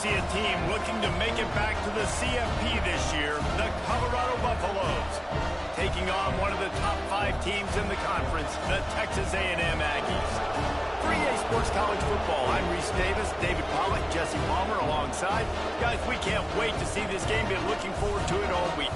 see a team looking to make it back to the CFP this year, the Colorado Buffaloes, taking on one of the top 5 teams in the conference, the Texas A&M Aggies. For EA Sports College Football, I'm Reese Davis, David Pollack, Jesse Palmer alongside. Guys, we can't wait to see this game. Been looking forward to it all week.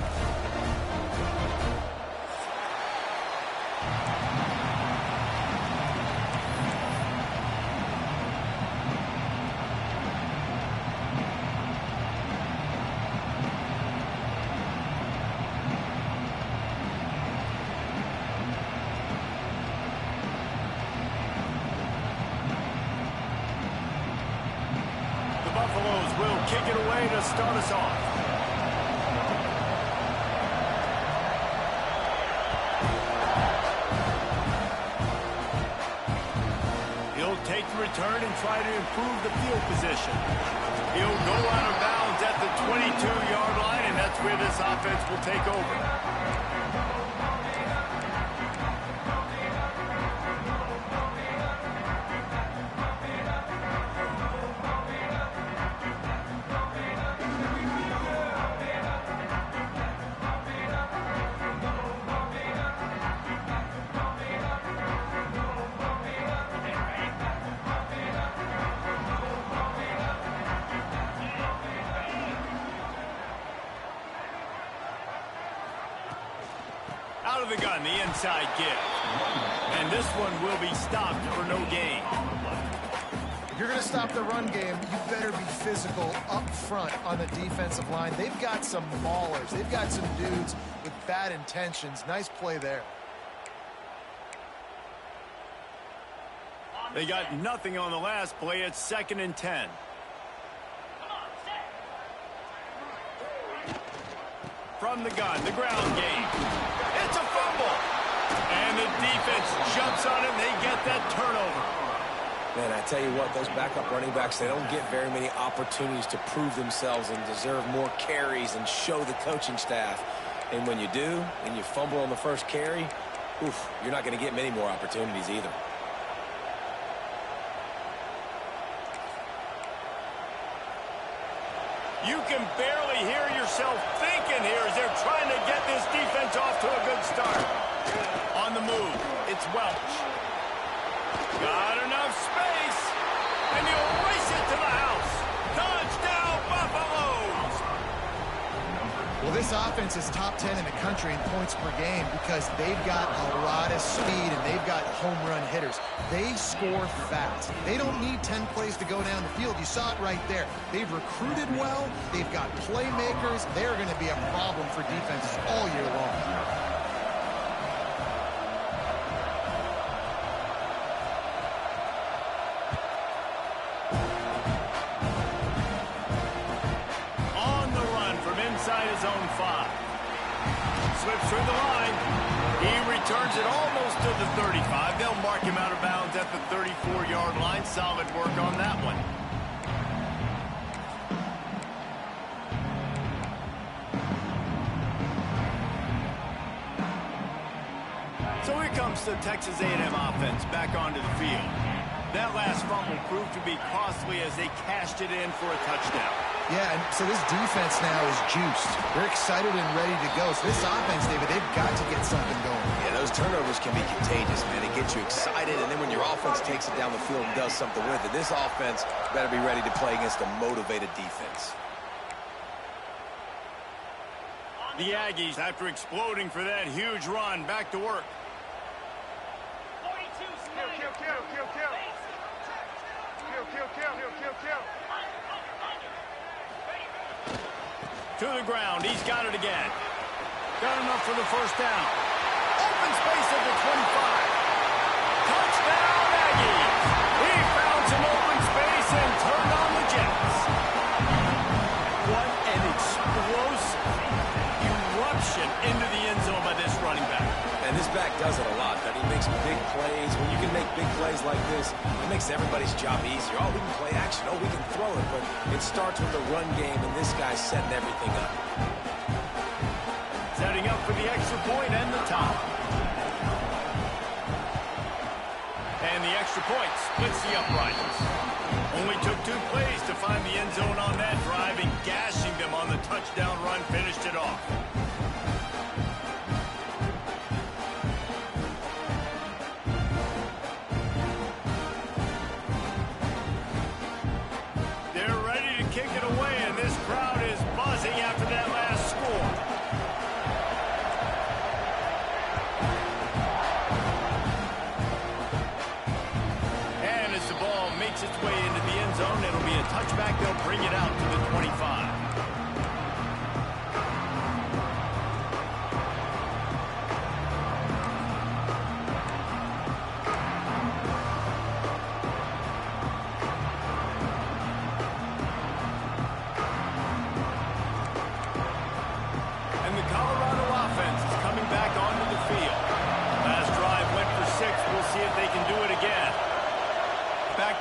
Buffaloes will kick it away to start us off. He'll take the return and try to improve the field position. He'll go out of bounds at the 22-yard line, and that's where this offense will take over. Out of the gun, the inside give. And this one will be stopped for no gain. If you're going to stop the run game, you better be physical up front on the defensive line. They've got some maulers. They've got some dudes with bad intentions. Nice play there. They got nothing on the last play. It's 2nd and 10. From the gun, the ground game. It's a fumble. And the defense jumps on it, and they get that turnover. Man, I tell you what, those backup running backs, they don't get very many opportunities to prove themselves and deserve more carries and show the coaching staff. And when you do, and you fumble on the first carry, oof, you're not going to get many more opportunities either. You can barely hear yourself thinking here as they're trying to get this defense off to a good start. On the move, it's Welch. Got enough space, and he'll race it to the house. Touchdown, Buffaloes! Well, this offense is top 10 in the country in points per game because they've got a lot of speed and they've got home run hitters. They score fast. They don't need 10 plays to go down the field. You saw it right there. They've recruited well. They've got playmakers. They're going to be a problem for defenses all year long. Inside his own 5. Slips through the line. He returns it almost to the 35. They'll mark him out of bounds at the 34-yard line. Solid work on that one. So here comes the Texas A&M offense back onto the field. That last fumble proved to be costly as they cashed it in for a touchdown. Yeah, and so this defense now is juiced. They're excited and ready to go. So this offense, David, they've got to get something going. Yeah, those turnovers can be contagious, man. It gets you excited, and then when your offense takes it down the field and does something with it, this offense better be ready to play against a motivated defense. The Aggies, after exploding for that huge run, back to work. 42, kill. To the ground. He's got it again. Got enough for the first down. Open space at the 25. Touchdown, Aggies. He found some open space and turned on the Jets. What an explosive eruption into the end zone by this running back. And this back does it a lot. That he makes big plays. When you can make big plays like this, it makes everybody's job easier. Oh, we can play action. Oh, we can throw it. But it starts with the run game, and this guy's setting everything up. Setting up for the extra point and the top. And the extra point splits the uprights. Only took 2 plays to find the end zone on that. makes its way into the end zone. It'll be a touchback. They'll bring it out to the 25.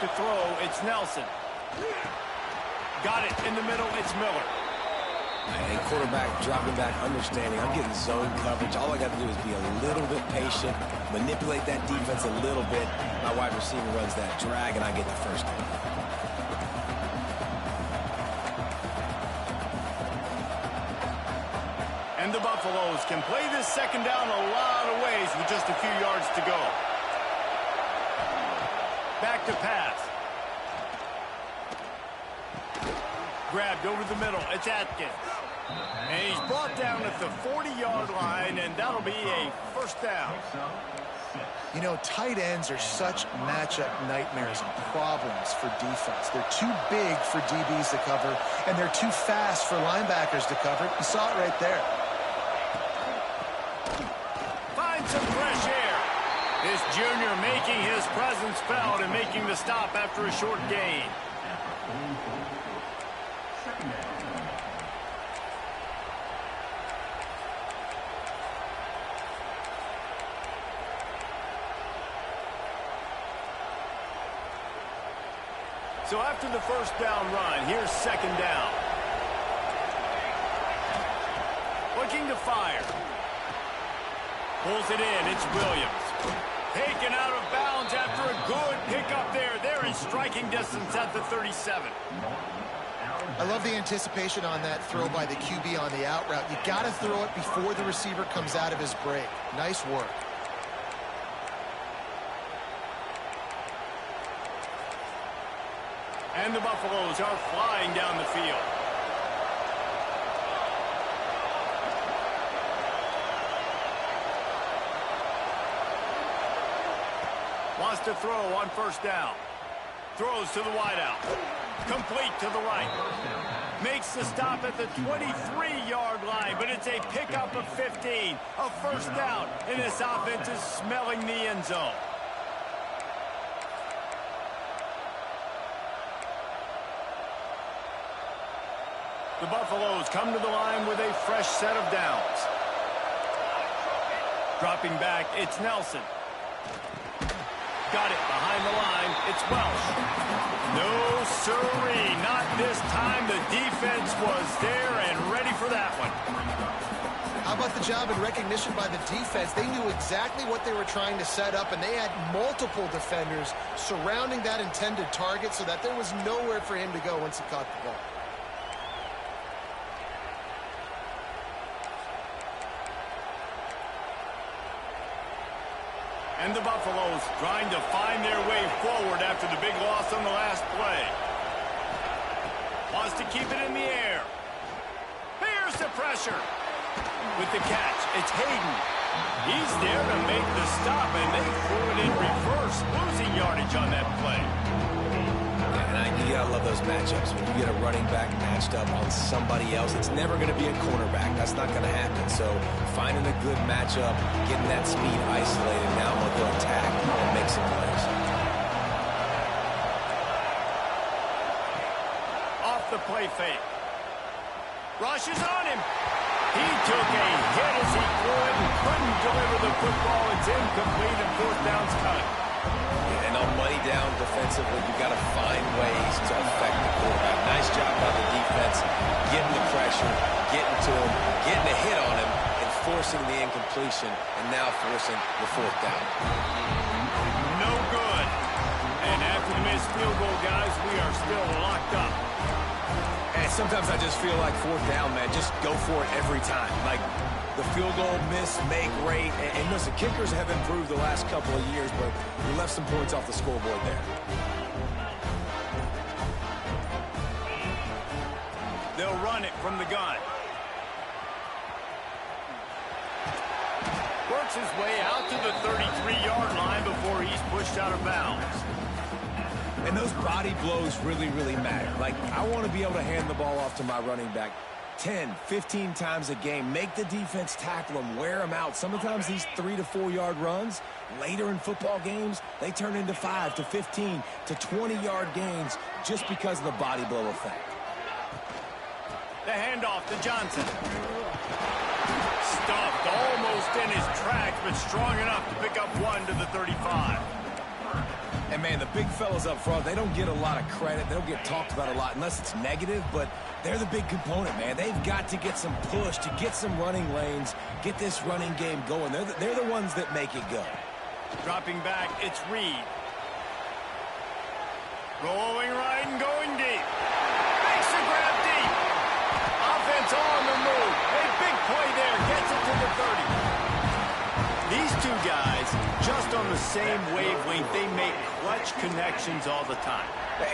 To throw, it's Nelson. Got it in the middle, it's Miller. And quarterback dropping back, understanding I'm getting zone coverage. All I got to do is be a little bit patient, manipulate that defense a little bit. My wide receiver runs that drag, and I get the first down. And the Buffaloes can play this second down a lot of ways with just a few yards to go. Back to pass. Grabbed over the middle. It's Atkins. And he's brought down at the 40-yard line, and that'll be a first down. You know, tight ends are such matchup nightmares and problems for defense. They're too big for DBs to cover, and they're too fast for linebackers to cover. You saw it right there. Find some fresh air. This junior making his presence felt and making the stop after a short gain. So after the first down run, here's second down. Looking to fire. Pulls it in. It's Williams. Taken out of bounds after a good pickup there. They're in striking distance at the 37. I love the anticipation on that throw by the QB on the out route. You got to throw it before the receiver comes out of his break. Nice work. And the Buffaloes are flying down the field. Wants to throw on first down. Throws to the wideout. Complete to the right. Makes the stop at the 23-yard line, but it's a pickup of 15. A first down, and this offense is smelling the end zone. The Buffaloes come to the line with a fresh set of downs. Dropping back, it's Nelson. Got it behind the line. It's Welsh. No, sirree. Not this time. The defense was there and ready for that one. How about the job and recognition by the defense? They knew exactly what they were trying to set up, and they had multiple defenders surrounding that intended target so that there was nowhere for him to go once he caught the ball. And the Buffaloes trying to find their way forward after the big loss on the last play. Wants to keep it in the air. Here's the pressure. With the catch, it's Hayden. He's there to make the stop, and they threw it in reverse, losing yardage on that play. You gotta love those matchups. When you get a running back matched up on somebody else, it's never going to be a cornerback. That's not going to happen. So finding a good matchup, getting that speed isolated, now I'm going to go attack and make some plays. Off the play fake. Rush is on him. He took a hit as he threw it and couldn't deliver the football. It's incomplete and fourth down's cut. And on money down defensively, you've got to find ways to affect the quarterback. Nice job by the defense, getting the pressure, getting to him, getting a hit on him, and forcing the incompletion, and now forcing the fourth down. No good. And after the missed field goal, guys, we are still locked up. And sometimes I just feel like fourth down, man, just go for it every time. Like, the field goal miss, make rate, and listen, kickers have improved the last couple of years, but we left some points off the scoreboard there. They'll run it from the gun. Works his way out to the 33-yard line before he's pushed out of bounds. And those body blows really, really matter. Like, I want to be able to hand the ball off to my running back 10, 15 times a game. Make the defense tackle them, wear them out. Sometimes these 3 to 4 yard runs, later in football games, they turn into 5 to 15 to 20-yard gains just because of the body blow effect. The handoff to Johnson. Stuffed almost in his tracks, but strong enough to pick up 1 to the 35. And, man, the big fellas up front, they don't get a lot of credit. They don't get talked about a lot unless it's negative, but they're the big component, man. They've got to get some push, to get some running lanes, get this running game going. They're the ones that make it go. Dropping back, it's Reed. Rolling right and going deep. Makes the grab deep. Offense on the move. A big play there. Gets it to the 30. These two guys, just on the same wavelength, they make clutch connections all the time.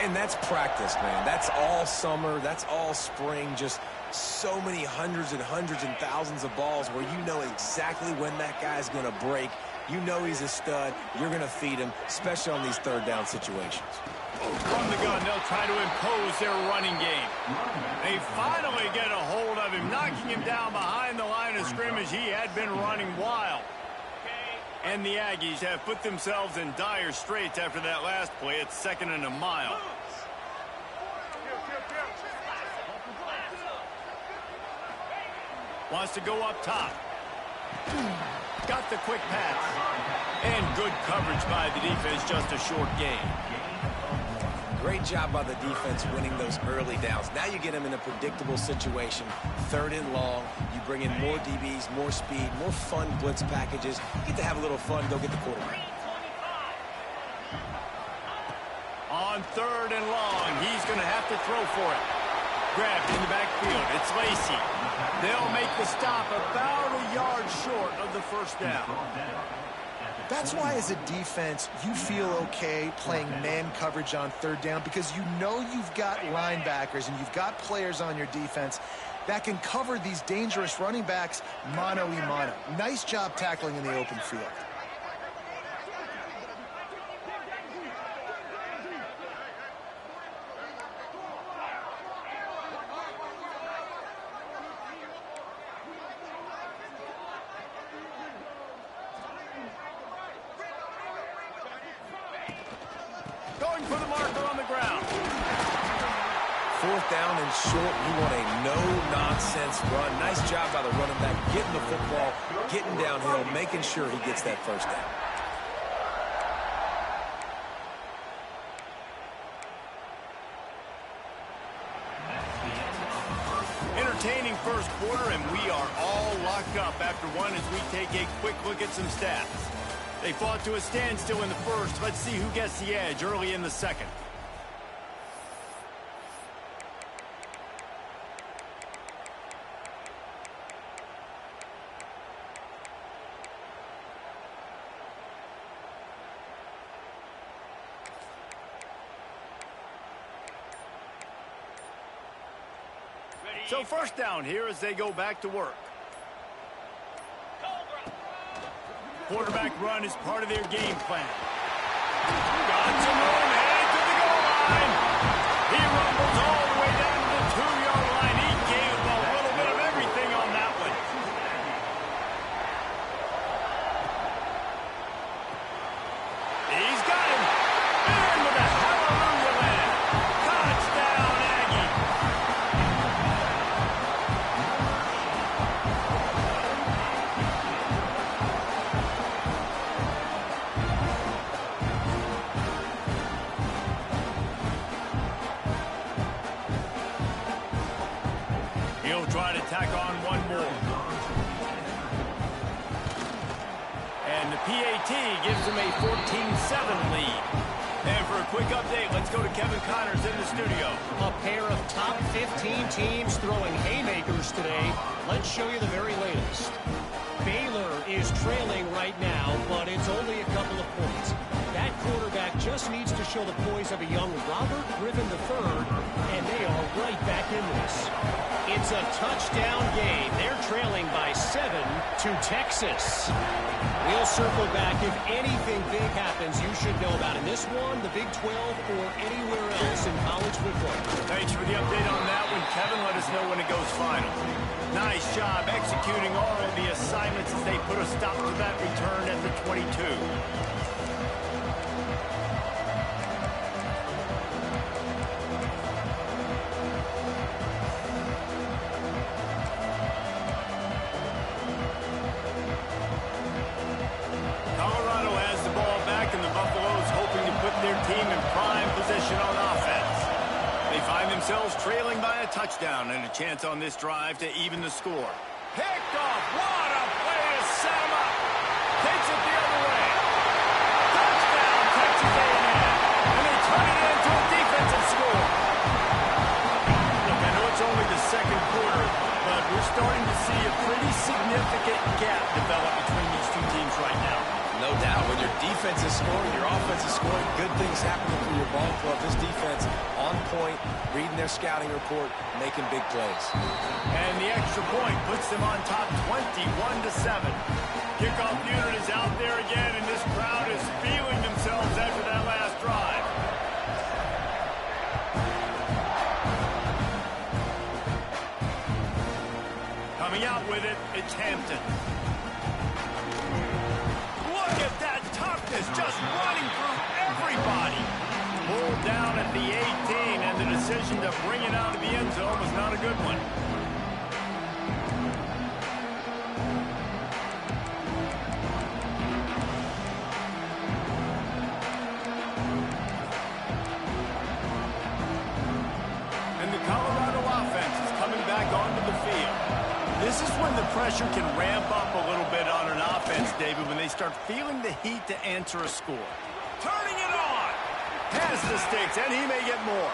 And that's practice, man. That's all summer. That's all spring. Just so many hundreds and thousands of balls where you know exactly when that guy's going to break. You know he's a stud. You're going to feed him, especially on these third down situations. From the gun, they'll try to impose their running game. They finally get a hold of him, knocking him down behind the line of scrimmage. He had been running wild. And the Aggies have put themselves in dire straits after that last play. It's 2nd and a mile. Wants to go up top. Got the quick pass. And good coverage by the defense, just a short gain. Great job by the defense winning those early downs. Now you get them in a predictable situation. 3rd and long. You bring in more DBs, more speed, more fun blitz packages. You get to have a little fun. Go get the quarterback. On 3rd and long, he's going to have to throw for it. Grabbed in the backfield. It's Lacy. They'll make the stop about a yard short of the first down. That's why, as a defense, you feel okay playing man coverage on 3rd down, because you know you've got linebackers and you've got players on your defense that can cover these dangerous running backs mano-a-mano. Nice job tackling in the open field. Going for the marker on the ground. 4th down and short. You want a no-nonsense run. Nice job by the running back, getting the football, getting downhill, making sure he gets that first down. Entertaining first quarter, and we are all locked up after one as we take a quick look at some stats. They fought to a standstill in the first. Let's see who gets the edge early in the second. So 1st down here as they go back to work. Quarterback run is part of their game plan. Got some room, headed to the goal line. He rumbles all the way down to the 2-yard line. He gave a little bit of everything on that one. He's got him. And with a hallelujah land. Touchdown, Aggie. He'll try to tack on one more. And the PAT gives him a 14-7 lead. And for a quick update, let's go to Kevin Connors in the studio. A pair of top 15 teams throwing haymakers today. Let's show you the very latest. Baylor is trailing right now, but it's only a couple of points. That quarterback just needs to show the poise of a young Robert Griffin III, and they are right back in this. It's a touchdown game. They're trailing by 7 to Texas. We'll circle back. If anything big happens, you should know about in this one, the Big 12, or anywhere else in college football. Thanks for the update on that one, Kevin. Let us know when it goes final. Nice job executing all of the assignments as they put a stop to that return at the 22. Trailing by a touchdown and a chance on this drive to even the score. Picked off. What a play to set him up. Takes it the other way. Touchdown, Texas A&M. And they turn it into a defensive score. Look, I know it's only the second quarter, but we're starting to see a pretty significant gap develop between these two teams right now. No doubt. When your defense is scoring, your offense is scoring, good things happening for your ball club. This defense on point, reading their scouting report, making big plays. And the extra point puts them on top 21-7. Kickoff unit is out there again, and this crowd is feeling themselves after that last drive. Coming out with it, it's Hampton. Look at that toughness, just running through everybody. Pulled down at the 18, and the decision to bring it out of the end zone was not a good one. And the Colorado offense is coming back onto the field. This is when the pressure can ramp up a little bit on an offense, David, when they start feeling the heat to answer a score. Turning it on! Has the sticks, and he may get more.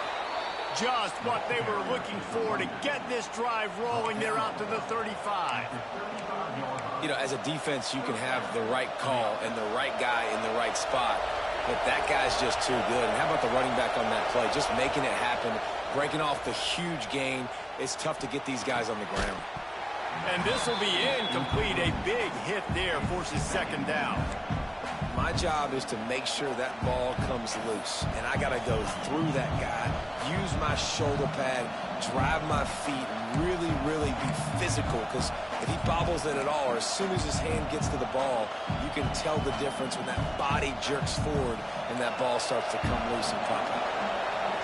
Just what they were looking for to get this drive rolling. They're out to the 35. You know, as a defense, you can have the right call and the right guy in the right spot, but that guy's just too good. And how about the running back on that play? Just making it happen, breaking off the huge gain. It's tough to get these guys on the ground. And this will be incomplete. A big hit there forces second down. My job is to make sure that ball comes loose, and I got to go through that guy, use my shoulder pad, drive my feet, and really, really be physical, because if he bobbles it at all, or as soon as his hand gets to the ball, you can tell the difference when that body jerks forward and that ball starts to come loose and pop out.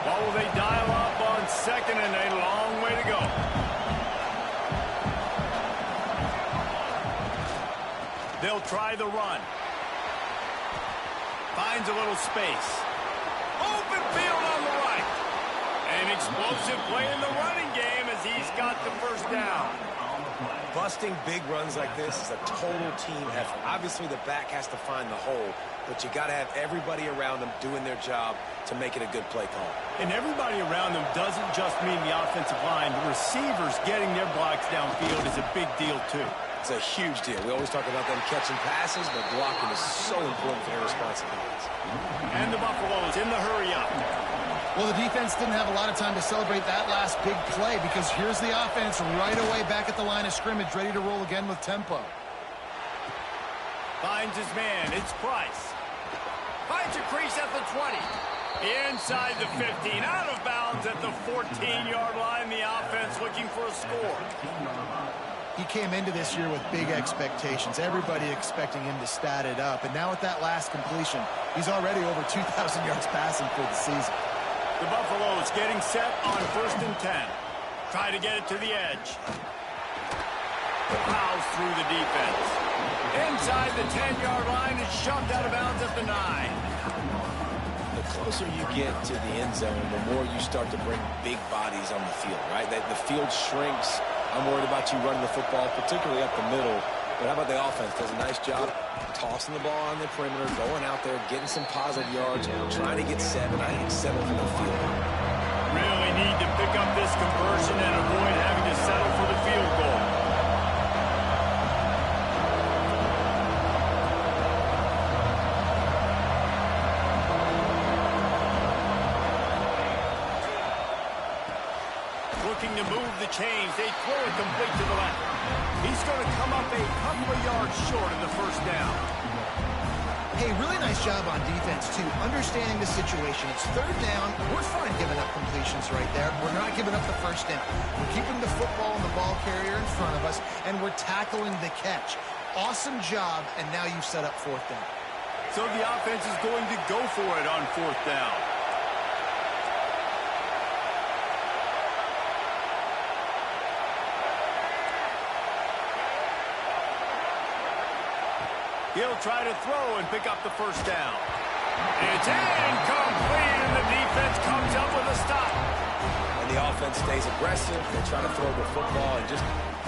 Well, will they dial up on second, and a long way to go. They'll try the run. Finds a little space. Open field on the right. An explosive play in the running game as he's got the first down. Busting big runs like this is a total team effort. Obviously, the back has to find the hole, but you got to have everybody around them doing their job to make it a good play call. And everybody around them doesn't just mean the offensive line. The receivers getting their blocks downfield is a big deal, too. It's a huge deal. We always talk about them catching passes, but blocking is so important for their responsibilities. And the Buffaloes in the hurry-up. Well, the defense didn't have a lot of time to celebrate that last big play because here's the offense right away back at the line of scrimmage, ready to roll again with tempo. Finds his man. It's Price. Finds a crease at the 20. Inside the 15. Out of bounds at the 14-yard line. The offense looking for a score. He came into this year with big expectations. Everybody expecting him to stat it up. And now with that last completion, he's already over 2,000 yards passing for the season. The Buffaloes getting set on 1st and 10. Try to get it to the edge. Plows through the defense. Inside the 10-yard line, is shoved out of bounds at the 9. The closer you get to the end zone, the more you start to bring big bodies on the field, right? The field shrinks. I'm worried about you running the football, particularly up the middle. But how about the offense? Does a nice job tossing the ball on the perimeter, going out there, getting some positive yards, trying to get 7 from the field. Really need to pick up this conversion and avoid having to settle for the field goal. looking to move the chains. They throw it complete to the left. He's going to come up a couple of yards short of the first down. Hey, really nice job on defense, too, understanding the situation. It's third down. We're fine giving up completions right there. We're not giving up the first down. We're keeping the football and the ball carrier in front of us, and we're tackling the catch. Awesome job, and now you've set up fourth down. So the offense is going to go for it on fourth down. He'll try to throw and pick up the first down. It's incomplete, and the defense comes up with a stop. And the offense stays aggressive. They try to throw the football and just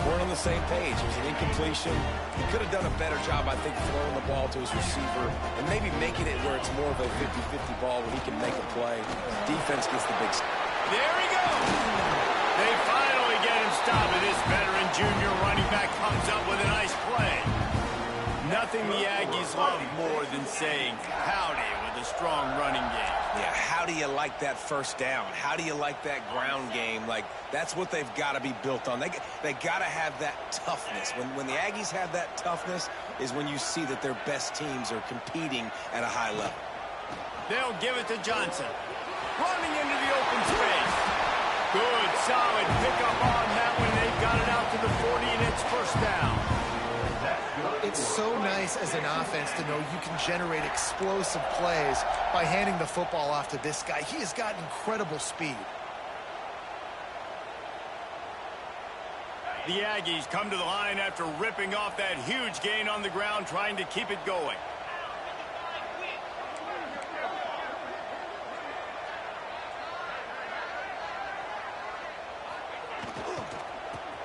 weren't on the same page. It was an incompletion. He could have done a better job, I think, throwing the ball to his receiver and maybe making it where it's more of a 50-50 ball where he can make a play. Defense gets the big stop. There he goes. They finally get him stopped, and this veteran junior running back comes up with a nice play. Nothing the Aggies love more than saying howdy with a strong running game. Yeah, how do you like that first down? How do you like that ground game? Like, that's what they've got to be built on. They got to have that toughness. When the Aggies have that toughness is when you see that their best teams are competing at a high level. They'll give it to Johnson. Running into the open space. Good, solid pickup on that one. They've got it out to the 40, and it's first down. It's so nice as an offense to know you can generate explosive plays by handing the football off to this guy. He has got incredible speed. The Aggies come to the line after ripping off that huge gain on the ground, trying to keep it going.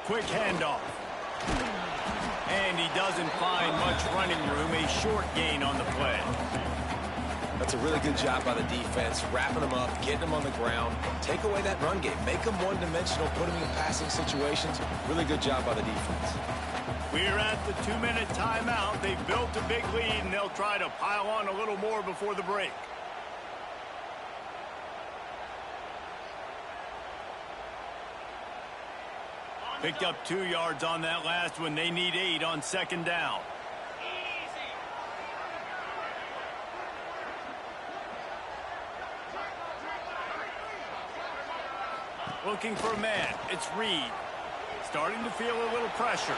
Quick handoff. And he doesn't find much running room. A short gain on the play. That's a really good job by the defense, wrapping them up, getting them on the ground. Take away that run game. Make them one-dimensional, put them in passing situations. Really good job by the defense. We're at the 2-minute timeout. They've built a big lead, and they'll try to pile on a little more before the break. Picked up 2 yards on that last one. They need 8 on second down. Looking for a man. It's Reed. Starting to feel a little pressure.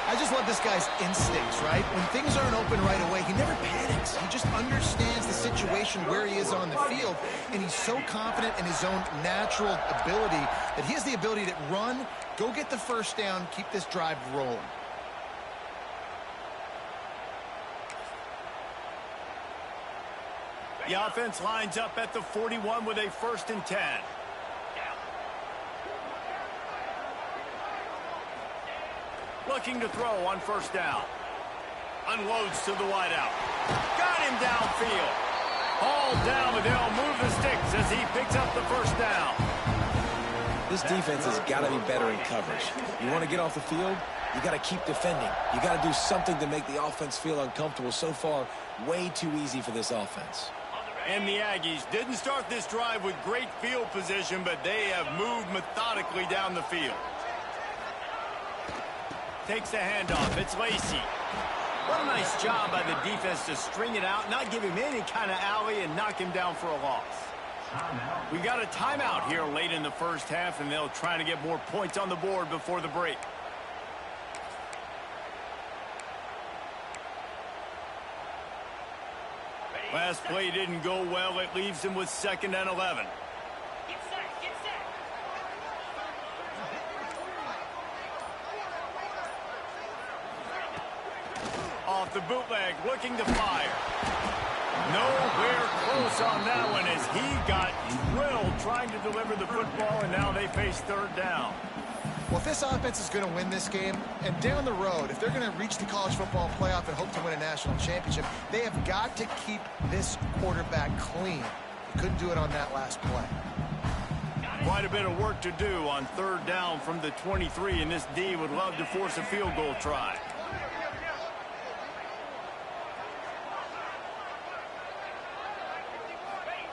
I just love this guy's instincts, right? When things aren't open right away, he never panics. He just understands the situation where he is on the field, and he's so confident in his own natural ability that he has the ability to run, go get the first down, keep this drive rolling. The offense lines up at the 41 with a 1st and 10. Looking to throw on first down. Unloads to the wideout. Got him downfield. All down, but they'll move the sticks as he picks up the first down. This defense has got to be better in coverage. You want to get off the field, you got to keep defending. You got to do something to make the offense feel uncomfortable. So far, way too easy for this offense. And the Aggies didn't start this drive with great field position, but they have moved methodically down the field. Takes the handoff. It's Lacy. What a nice job by the defense to string it out, not give him any kind of alley, and knock him down for a loss. We got a timeout here late in the first half, and they'll try to get more points on the board before the break. Last play didn't go well. It leaves him with 2nd and 11. Off the bootleg, looking to fire. Nowhere close on that one as he got drilled trying to deliver the football, and now they face 3rd down. Well, if this offense is going to win this game, and down the road, if they're going to reach the college football playoff and hope to win a national championship, they have got to keep this quarterback clean. They couldn't do it on that last play. Quite a bit of work to do on 3rd down from the 23, and this D would love to force a field goal try.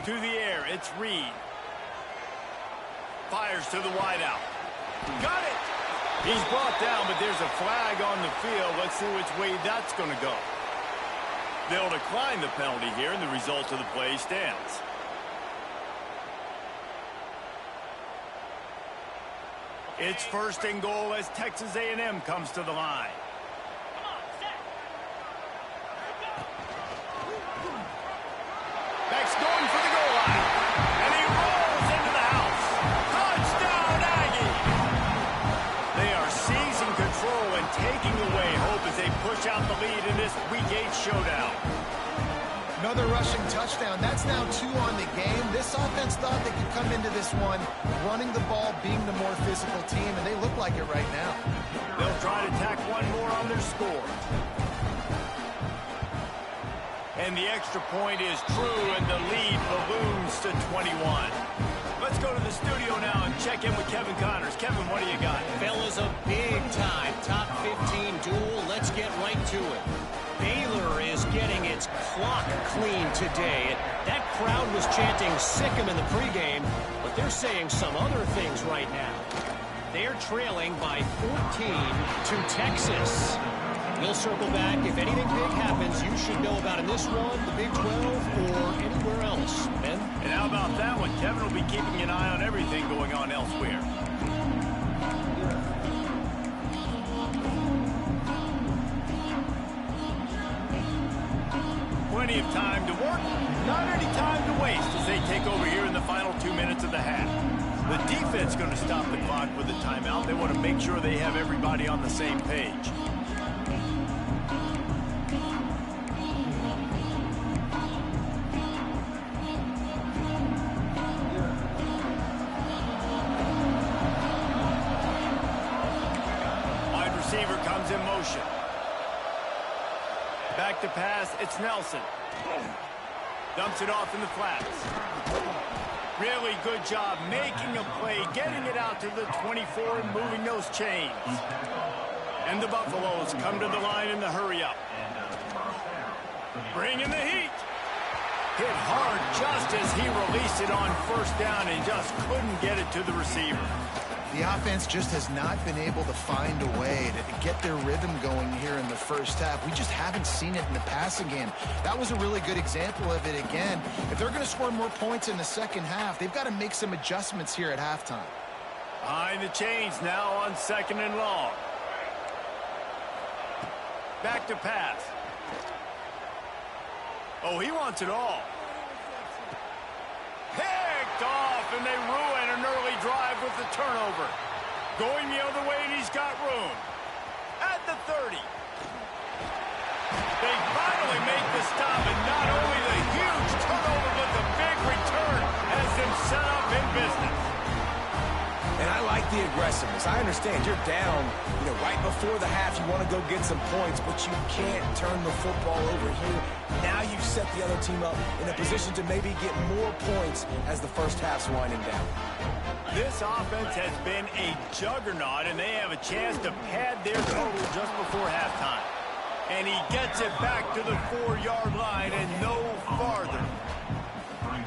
To the air, it's Reed. Fires to the wideout. Got it! He's brought down, but there's a flag on the field. Let's see which way that's going to go. They'll decline the penalty here, and the result of the play stands. It's 1st and goal as Texas A&M comes to the line. Beck's going for the goal line. And he rolls into the house. Touchdown, Aggie! They are seizing control and taking away hope as they push out the lead in this Week 8 showdown. Another rushing touchdown. That's now 2 on the game. This offense thought they could come into this one running the ball, being the more physical team, and they look like it right now. They'll try to tack one more on their score. And the extra point is true, and the lead balloons to 21. Let's go to the studio now and check in with Kevin Connors. Kevin, what do you got? Fellas, a big-time top 15 duel. Let's get right to it. Baylor is getting its clock clean today. That crowd was chanting "sick 'em" in the pregame, but they're saying some other things right now. They're trailing by 14 to Texas. We'll circle back. If anything big happens, you should know about in this one, the Big 12, or anywhere else. Ben? And how about that one? Kevin will be keeping an eye on everything going on elsewhere. Plenty of time to work, not any time to waste as they take over here in the final 2 minutes of the half. The defense going to stop the clock with a timeout. They want to make sure they have everybody on the same page. Wide receiver comes in motion. Back to pass, it's Nelson. Dumps it off in the flats. Really good job making a play, getting it out to the 24 and moving those chains. And the Buffaloes come to the line in the hurry-up. Bring in the heat. Hit hard just as he released it on 1st down and just couldn't get it to the receiver. The offense just has not been able to find a way to get their rhythm going here in the first half. We just haven't seen it in the passing game. That was a really good example of it again. If they're going to score more points in the second half, they've got to make some adjustments here at halftime. Behind the chains now on 2nd and long. Back to pass. Oh, he wants it all. Picked off, and they ruin an early drive with the turnover. Going the other way, and he's got room. At the 30. They finally make the stop, and not only the huge turnover, but the big return has them set up in business. And I like the aggressiveness. I understand you're down, right before the half. You want to go get some points, but you can't turn the football over here. Now you've set the other team up in a position to maybe get more points as the first half's winding down. This offense has been a juggernaut, and they have a chance to pad their total just before halftime. And he gets it back to the 4-yard line and no farther.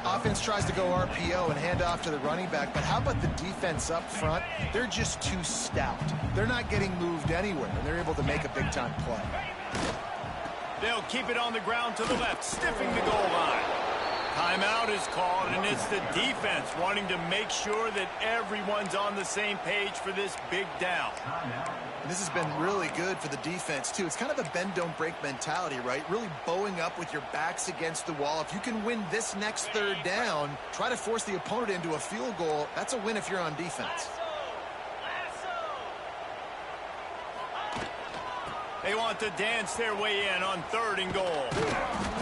Offense tries to go RPO and hand off to the running back, but how about the defense up front? They're just too stout. They're not getting moved anywhere, and they're able to make a big-time play. They'll keep it on the ground to the left, stiffing the goal line. Timeout is called, and it's the defense wanting to make sure that everyone's on the same page for this big down. And this has been really good for the defense, too. It's kind of a bend-don't-break mentality, right? Really bowing up with your backs against the wall. If you can win this next 3rd down, try to force the opponent into a field goal. That's a win if you're on defense. They want to dance their way in on 3rd and goal.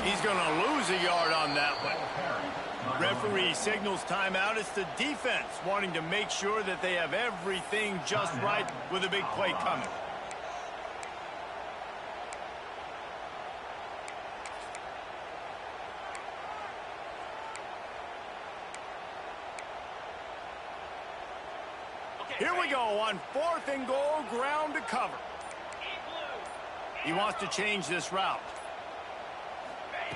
He's going to lose a yard on that one. Referee signals timeout. It's the defense wanting to make sure that they have everything just right with a big play coming. Here we go on 4th and goal, ground to cover. He wants to change this route.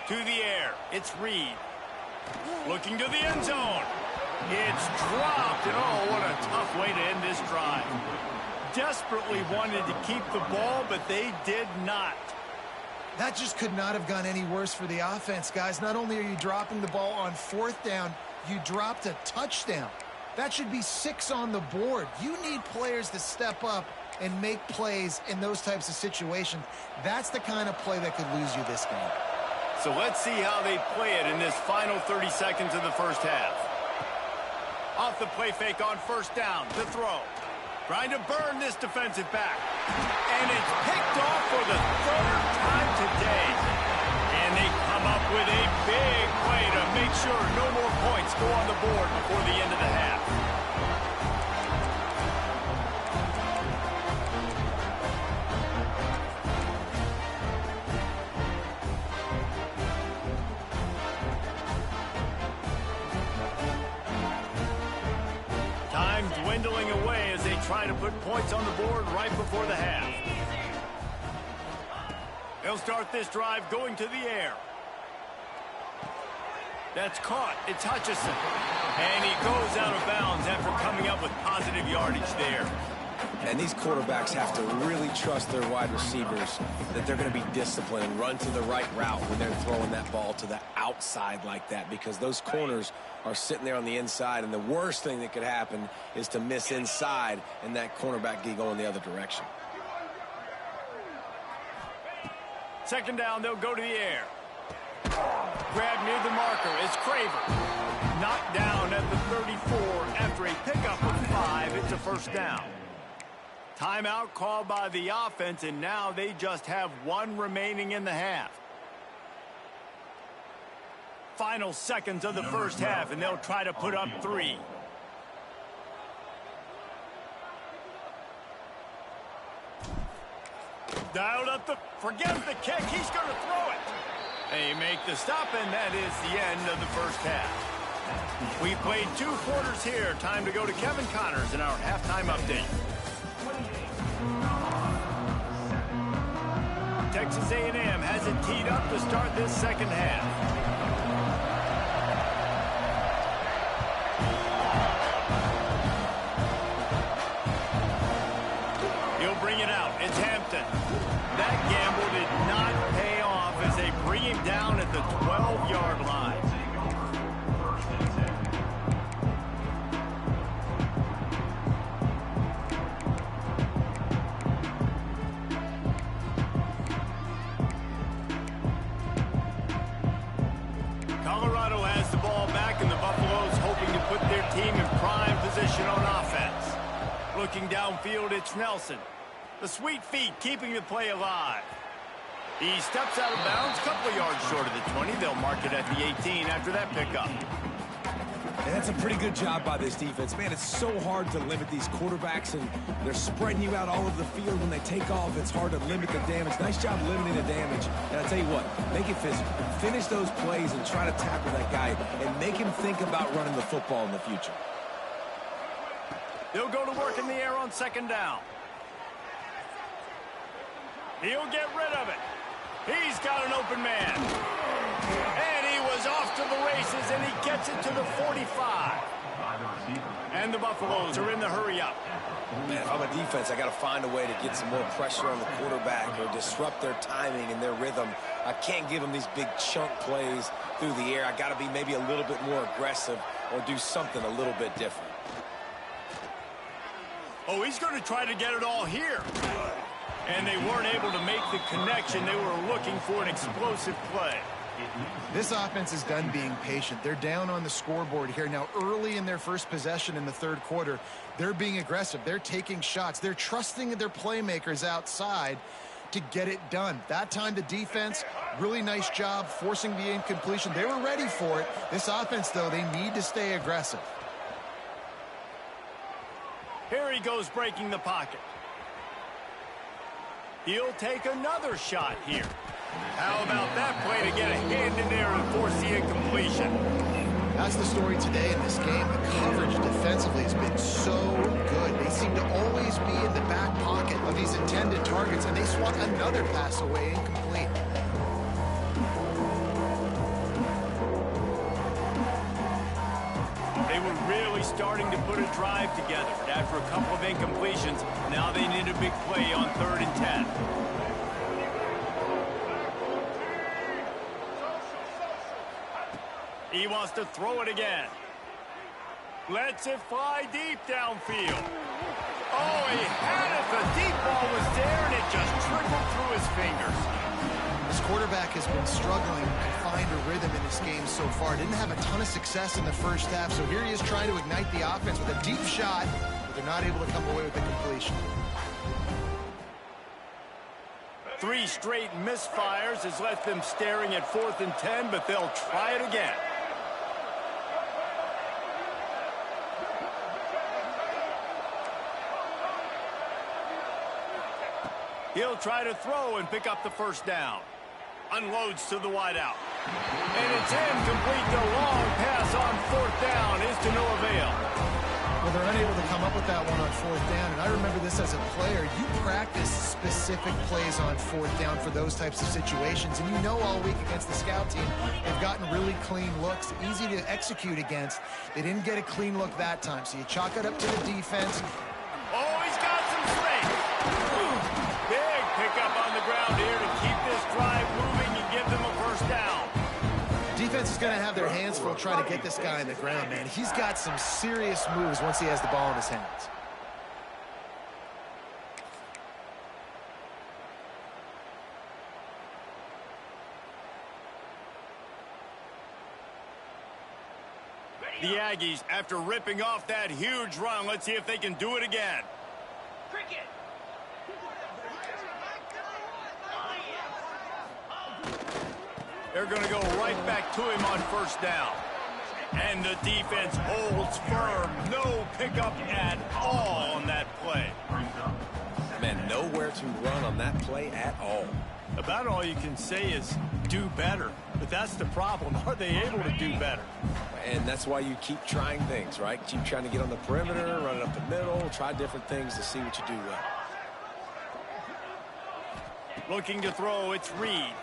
To the air, it's Reed. Looking to the end zone. It's dropped, and oh, what a tough way to end this drive. Desperately wanted to keep the ball, but they did not. That just could not have gone any worse for the offense, guys. Not only are you dropping the ball on 4th down, you dropped a touchdown. That should be 6 on the board. You need players to step up and make plays in those types of situations. That's the kind of play that could lose you this game. So let's see how they play it in this final 30 seconds of the first half. Off the play fake on 1st down, the throw. Trying to burn this defensive back. And it's picked off for the 3rd time today. And they come up with a big play to make sure no more points go on the board before the end of the half. Time dwindling away as they try to put points on the board right before the half. They'll start this drive going to the air. That's caught. It's Hutchinson. And he goes out of bounds after coming up with positive yardage there. And these quarterbacks have to really trust their wide receivers that they're going to be disciplined and run to the right route when they're throwing that ball to the outside like that, because those corners are sitting there on the inside, and the worst thing that could happen is to miss inside and that cornerback get going the other direction. 2nd down, they'll go to the air. Grab near the marker is Craver. Knocked down at the 34 after a pickup of 5. It's a 1st down. Timeout called by the offense, and now they just have 1 remaining in the half. Final seconds of the first half, and they'll try to put up 3. Dialed up the, forgets the kick, he's going to throw it. They make the stop, and that is the end of the first half. We played 2 quarters here. Time to go to Kevin Connors in our halftime update. Texas A&M has it teed up to start this 2nd half. He'll bring it out. It's Hampton. That gamble did not pay off as they bring him down at the 12-yard line. Colorado has the ball back, and the Buffaloes hoping to put their team in prime position on offense. Looking downfield, it's Nelson. The sweet feet keeping the play alive. He steps out of bounds, a couple of yards short of the 20. They'll mark it at the 18 after that pickup. And that's a pretty good job by this defense. Man, it's so hard to limit these quarterbacks, and they're spreading you out all over the field. When they take off, it's hard to limit the damage. Nice job limiting the damage. And I'll tell you what, make it physical. Finish those plays and try to tackle that guy and make him think about running the football in the future. They'll go to work in the air on 2nd down. He'll get rid of it. He's got an open man. And he was off to the races, and he gets it to the 45. And the Buffaloes are in the hurry-up. Man, if I'm a defense, I got to find a way to get some more pressure on the quarterback or disrupt their timing and their rhythm. I can't give them these big chunk plays through the air. I got to be maybe a little bit more aggressive or do something a little bit different. Oh, he's going to try to get it all here. And they weren't able to make the connection. They were looking for an explosive play. This offense is done being patient. They're down on the scoreboard here. Now, early in their first possession in the 3rd quarter, they're being aggressive. They're taking shots. They're trusting their playmakers outside to get it done. That time, the defense, really nice job forcing the incompletion. They were ready for it. This offense, though, they need to stay aggressive. Here he goes breaking the pocket. He'll take another shot here. How about that play to get a hand in there and force the incompletion? That's the story today in this game. The coverage defensively has been so good. They seem to always be in the back pocket of these intended targets, and they swat another pass away incomplete. They were really starting to put a drive together. But after a couple of incompletions, now they need a big play on 3rd and 10. He wants to throw it again. Lets it fly deep downfield. Oh, he had it. The deep ball was there, and it just trickled through his fingers. This quarterback has been struggling to find a rhythm in this game so far. Didn't have a ton of success in the first half, so here he is trying to ignite the offense with a deep shot, but they're not able to come away with the completion. 3 straight misfires has left them staring at 4th and 10, but they'll try it again. He'll try to throw and pick up the first down. Unloads to the wideout. And it's incomplete. The long pass on 4th down is to no avail. Well, they're unable to come up with that one on 4th down, and I remember this as a player. You practice specific plays on 4th down for those types of situations, and you know all week against the scout team, they've gotten really clean looks, easy to execute against. They didn't get a clean look that time, so you chalk it up to the defense. Oh, he's got some strength. Big pickup on the ground here to keep this drive moving and give them a first down. Defense is going to have their hands full trying to get this guy on the ground, man. He's got some serious moves once he has the ball in his hands. The Aggies, after ripping off that huge run, let's see if they can do it again. Cricket. They're going to go right back to him on first down. And the defense holds firm. No pickup at all on that play. Man, nowhere to run on that play at all. About all you can say is do better. But that's the problem. Are they able to do better? And that's why you keep trying things, right? Keep trying to get on the perimeter, run it up the middle, try different things to see what you do well. Looking to throw, it's Reed.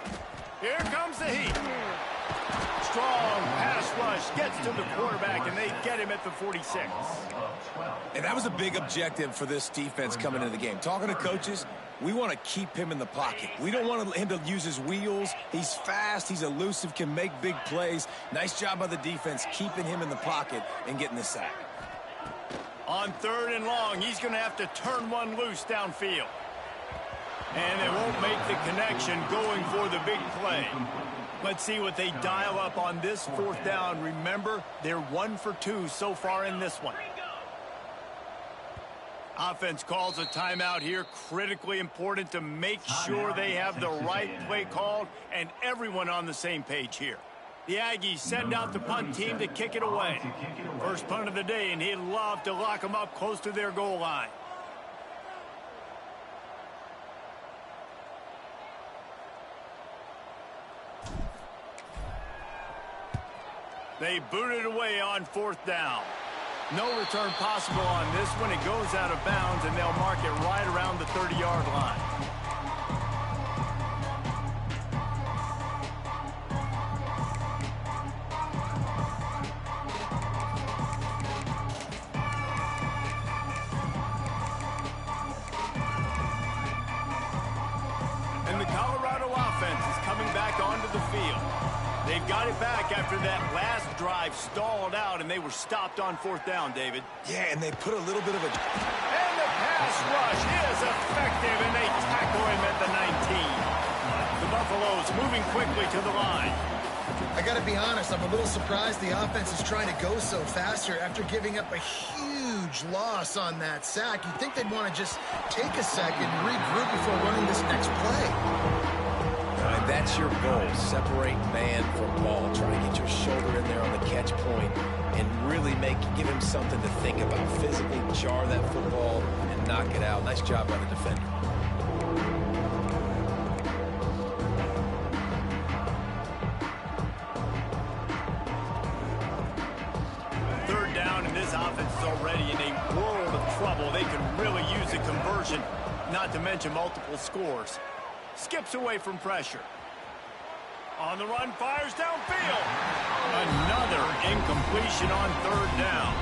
Here comes the heat. Strong pass rush gets to the quarterback, and they get him at the 46. And that was a big objective for this defense coming into the game. Talking to coaches, we want to keep him in the pocket. We don't want him to use his wheels. He's fast, he's elusive, can make big plays. Nice job by the defense keeping him in the pocket and getting the sack. On 3rd and long, he's going to have to turn one loose downfield. And they won't make the connection going for the big play. Let's see what they dial up on this 4th down. Remember, they're 1 for 2 so far in this one. Offense calls a timeout here. Critically important to make sure they have the right play called and everyone on the same page here. The Aggies send out the punt team to kick it away. First punt of the day, and he'd love to lock them up close to their goal line. They boot it away on 4th down. No return possible on this one. It goes out of bounds, and they'll mark it right around the 30-yard line. And the Colorado offense is coming back onto the field. They've got it back after that last drive stalled out, and they were stopped on 4th down, David. Yeah, and they put a little bit of a... And the pass rush is effective, and they tackle him at the 19. The Buffaloes moving quickly to the line. I got to be honest, I'm a little surprised the offense is trying to go so faster after giving up a huge loss on that sack. You'd think they'd want to just take a second and regroup before running this next play. And that's your goal. Separate man from ball. Try to get your shoulder in there on the catch point and really give him something to think about. Physically jar that football and knock it out. Nice job by the defender. Third down, and this offense is already in a world of trouble. They can really use a conversion, not to mention multiple scores. Skips away from pressure. On the run, fires downfield. Another incompletion on third down.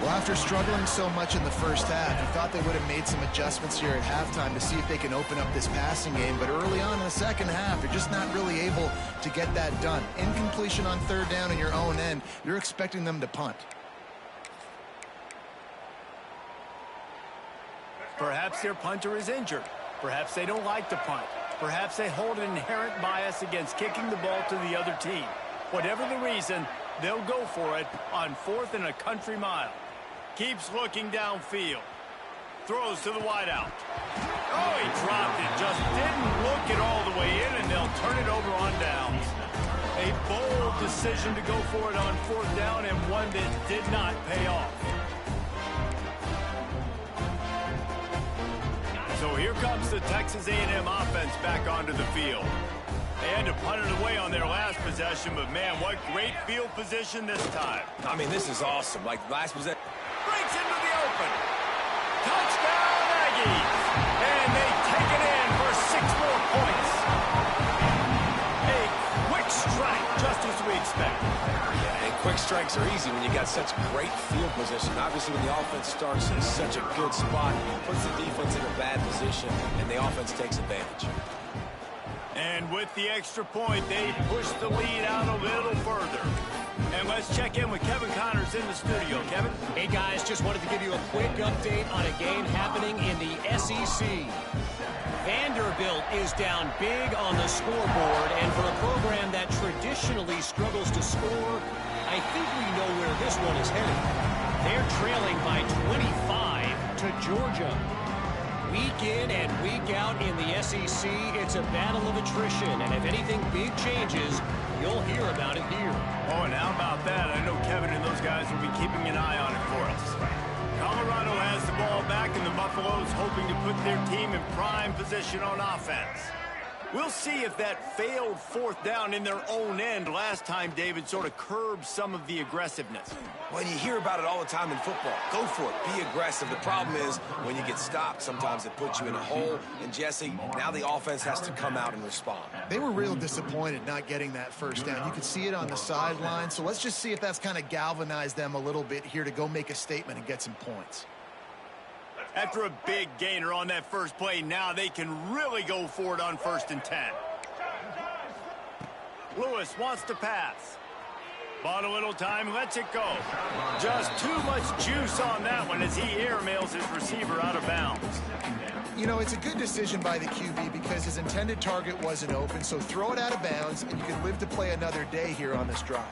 Well, after struggling so much in the first half, you thought they would have made some adjustments here at halftime to see if they can open up this passing game. But early on in the second half, they're just not really able to get that done. Incompletion on third down in your own end, you're expecting them to punt. Perhaps their punter is injured. Perhaps they don't like to punt. Perhaps they hold an inherent bias against kicking the ball to the other team. Whatever the reason, they'll go for it on 4th and a country mile. Keeps looking downfield. Throws to the wideout. Oh, he dropped it. Just didn't look it all the way in, and they'll turn it over on downs. A bold decision to go for it on 4th down, and one that did not pay off. So here comes the Texas A&M offense back onto the field. They had to punt it away on their last possession, but man, what great field position this time. I mean, this is awesome. Like last possession. Breaks into the open. Touchdown, Aggies. And they take it in for 6 more points. A quick strike, just as we expect. Yeah, and quick strikes are easy when you got such great field position. Obviously, when the offense starts in such a good spot, puts the defense in a bad position, and the offense takes advantage. And with the extra point, they push the lead out a little further. And let's check in with Kevin Connors in the studio. Kevin? Hey, guys, just wanted to give you a quick update on a game happening in the SEC. Vanderbilt is down big on the scoreboard, and for a program that traditionally struggles to score, I think we know where this one is headed. They're trailing by 25 to Georgia. Week in and week out in the SEC, it's a battle of attrition, and if anything big changes, you'll hear about it here. Oh, and how about that? I know Kevin and those guys will be keeping an eye on it for us. Colorado has the ball back, and the Buffaloes hoping to put their team in prime position on offense. We'll see if that failed 4th down in their own end last time, David, sort of curbed some of the aggressiveness. Well, you hear about it all the time in football. Go for it. Be aggressive. The problem is when you get stopped, sometimes it puts you in a hole. And, Jesse, now the offense has to come out and respond. They were real disappointed not getting that first down. You could see it on the sideline. So let's just see if that's kind of galvanized them a little bit here to go make a statement and get some points. After a big gainer on that first play, now they can really go for it on 1st and 10. Lewis wants to pass. Bought a little time, lets it go. Just too much juice on that one as he airmails his receiver out of bounds. You know, it's a good decision by the QB because his intended target wasn't open, so throw it out of bounds, and you can live to play another day here on this drive.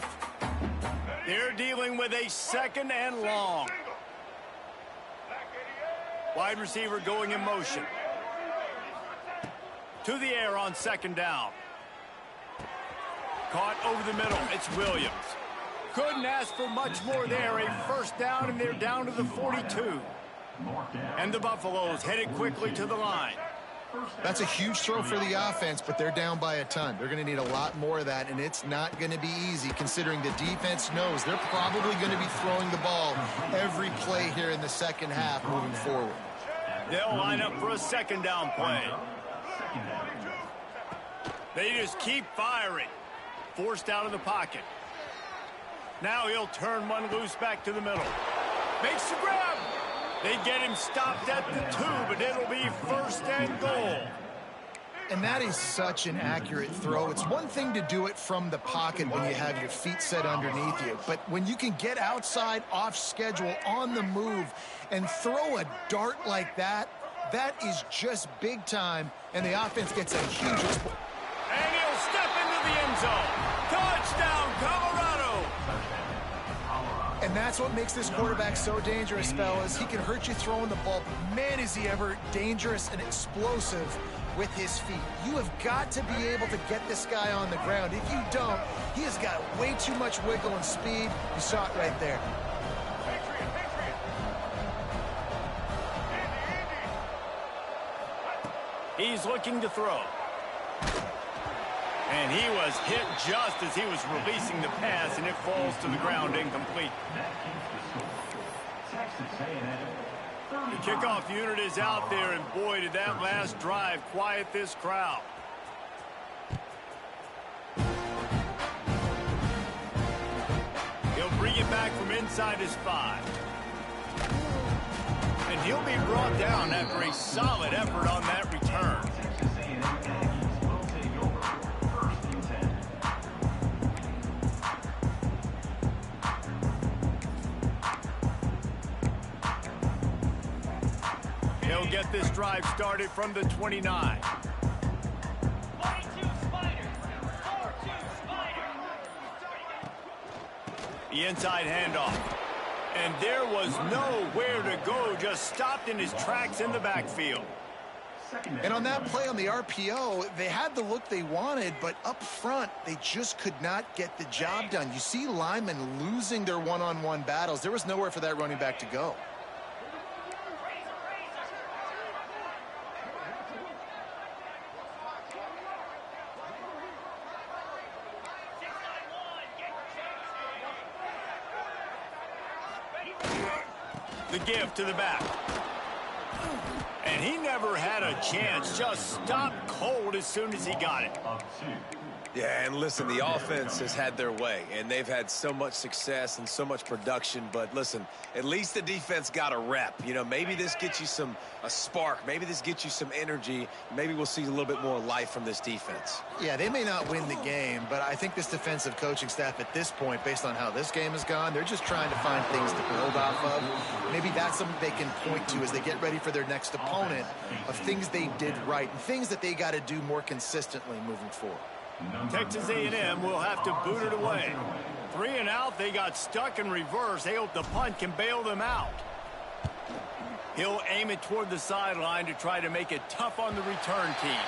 They're dealing with a 2nd and long. Wide receiver going in motion. To the air on 2nd down. Caught over the middle. It's Williams. Couldn't ask for much more there. A 1st down, and they're down to the 42. And the Buffaloes headed quickly to the line. That's a huge throw for the offense, but they're down by a ton. They're going to need a lot more of that, and it's not going to be easy considering the defense knows they're probably going to be throwing the ball every play here in the second half moving forward. They'll line up for a 2nd down play. They just keep firing. Forced out of the pocket. Now he'll turn one loose back to the middle. Makes the grab. They get him stopped at the 2, but it'll be 1st and goal. And that is such an accurate throw. It's one thing to do it from the pocket when you have your feet set underneath you, but when you can get outside, off schedule, on the move, and throw a dart like that, that is just big time, and the offense gets a huge exposure. And he'll step into the end zone. Touchdown, Colorado! And that's what makes this quarterback so dangerous, fellas. He can hurt you throwing the ball. Man, is he ever dangerous and explosive with his feet. You have got to be able to get this guy on the ground. If you don't, he has got way too much wiggle and speed. You saw it right there. He's looking to throw. And he was hit just as he was releasing the pass, and it falls to the ground incomplete. The kickoff unit is out there, and boy, did that last drive quiet this crowd. it back from inside his 5. And he'll be brought down after a solid effort on that return. He'll get this drive started from the 29. 42 Spider. 4-2 Spider. The inside handoff. And there was nowhere to go, just stopped in his tracks in the backfield. And on that play on the RPO, they had the look they wanted, but up front, they just could not get the job done. You see linemen losing their one-on-one battles. There was nowhere for that running back to go. The give to the back. And he never had a chance, just stopped cold as soon as he got it. Yeah, and listen, the offense has had their way, and they've had so much success and so much production. But listen, at least the defense got a rep. You know, maybe this gets you a spark. Maybe this gets you some energy. Maybe we'll see a little bit more life from this defense. Yeah, they may not win the game, but I think this defensive coaching staff at this point, based on how this game has gone, they're just trying to find things to build off of. Maybe that's something they can point to as they get ready for their next opponent, of things they did right and things that they got to do more consistently moving forward. Texas A&M will have to boot it away. 3 and out, they got stuck in reverse. They hope the punt can bail them out. He'll aim it toward the sideline to try to make it tough on the return team.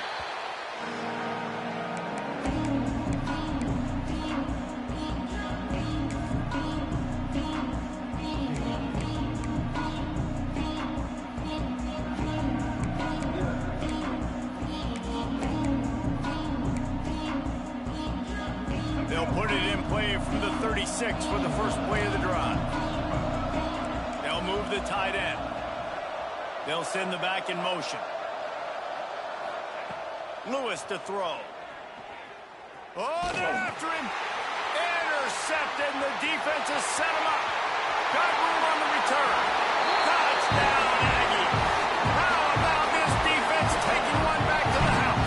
They'll put it in play from the 36 for the first play of the drive. They'll move the tight end. They'll send the back in motion. Lewis to throw. Oh, they're after him. Intercepted, and the defense has set him up. Got room on the return. Touchdown, Aggie. How about this defense taking one back to the house?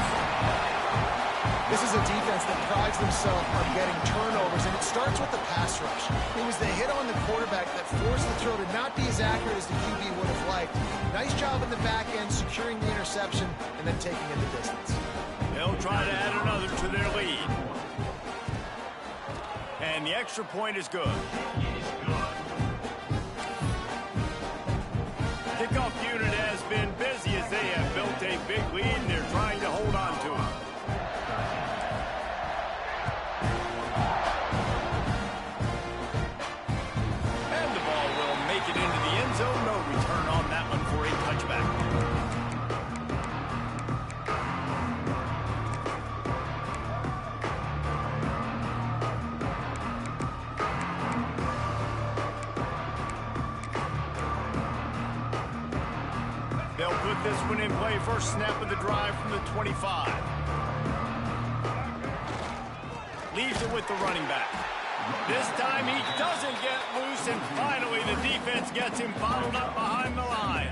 This is a defense that prides themselves on getting turnovers, and it starts with the pass rush. It was the hit on the quarterback that forced the throw to not be as accurate as the QB would have liked. Nice job in the back end, securing the interception, and then taking it the distance. They'll try to add another to their lead. And the extra point is good. Kickoff unit has been busy as they have built a big lead, and they're trying to hold on to it. Into the end zone, no return on that one for a touchback. They'll put this one in play, first snap of the drive from the 25. Leaves it with the running back. This time he doesn't get loose, and finally the defense gets him bottled up behind the line.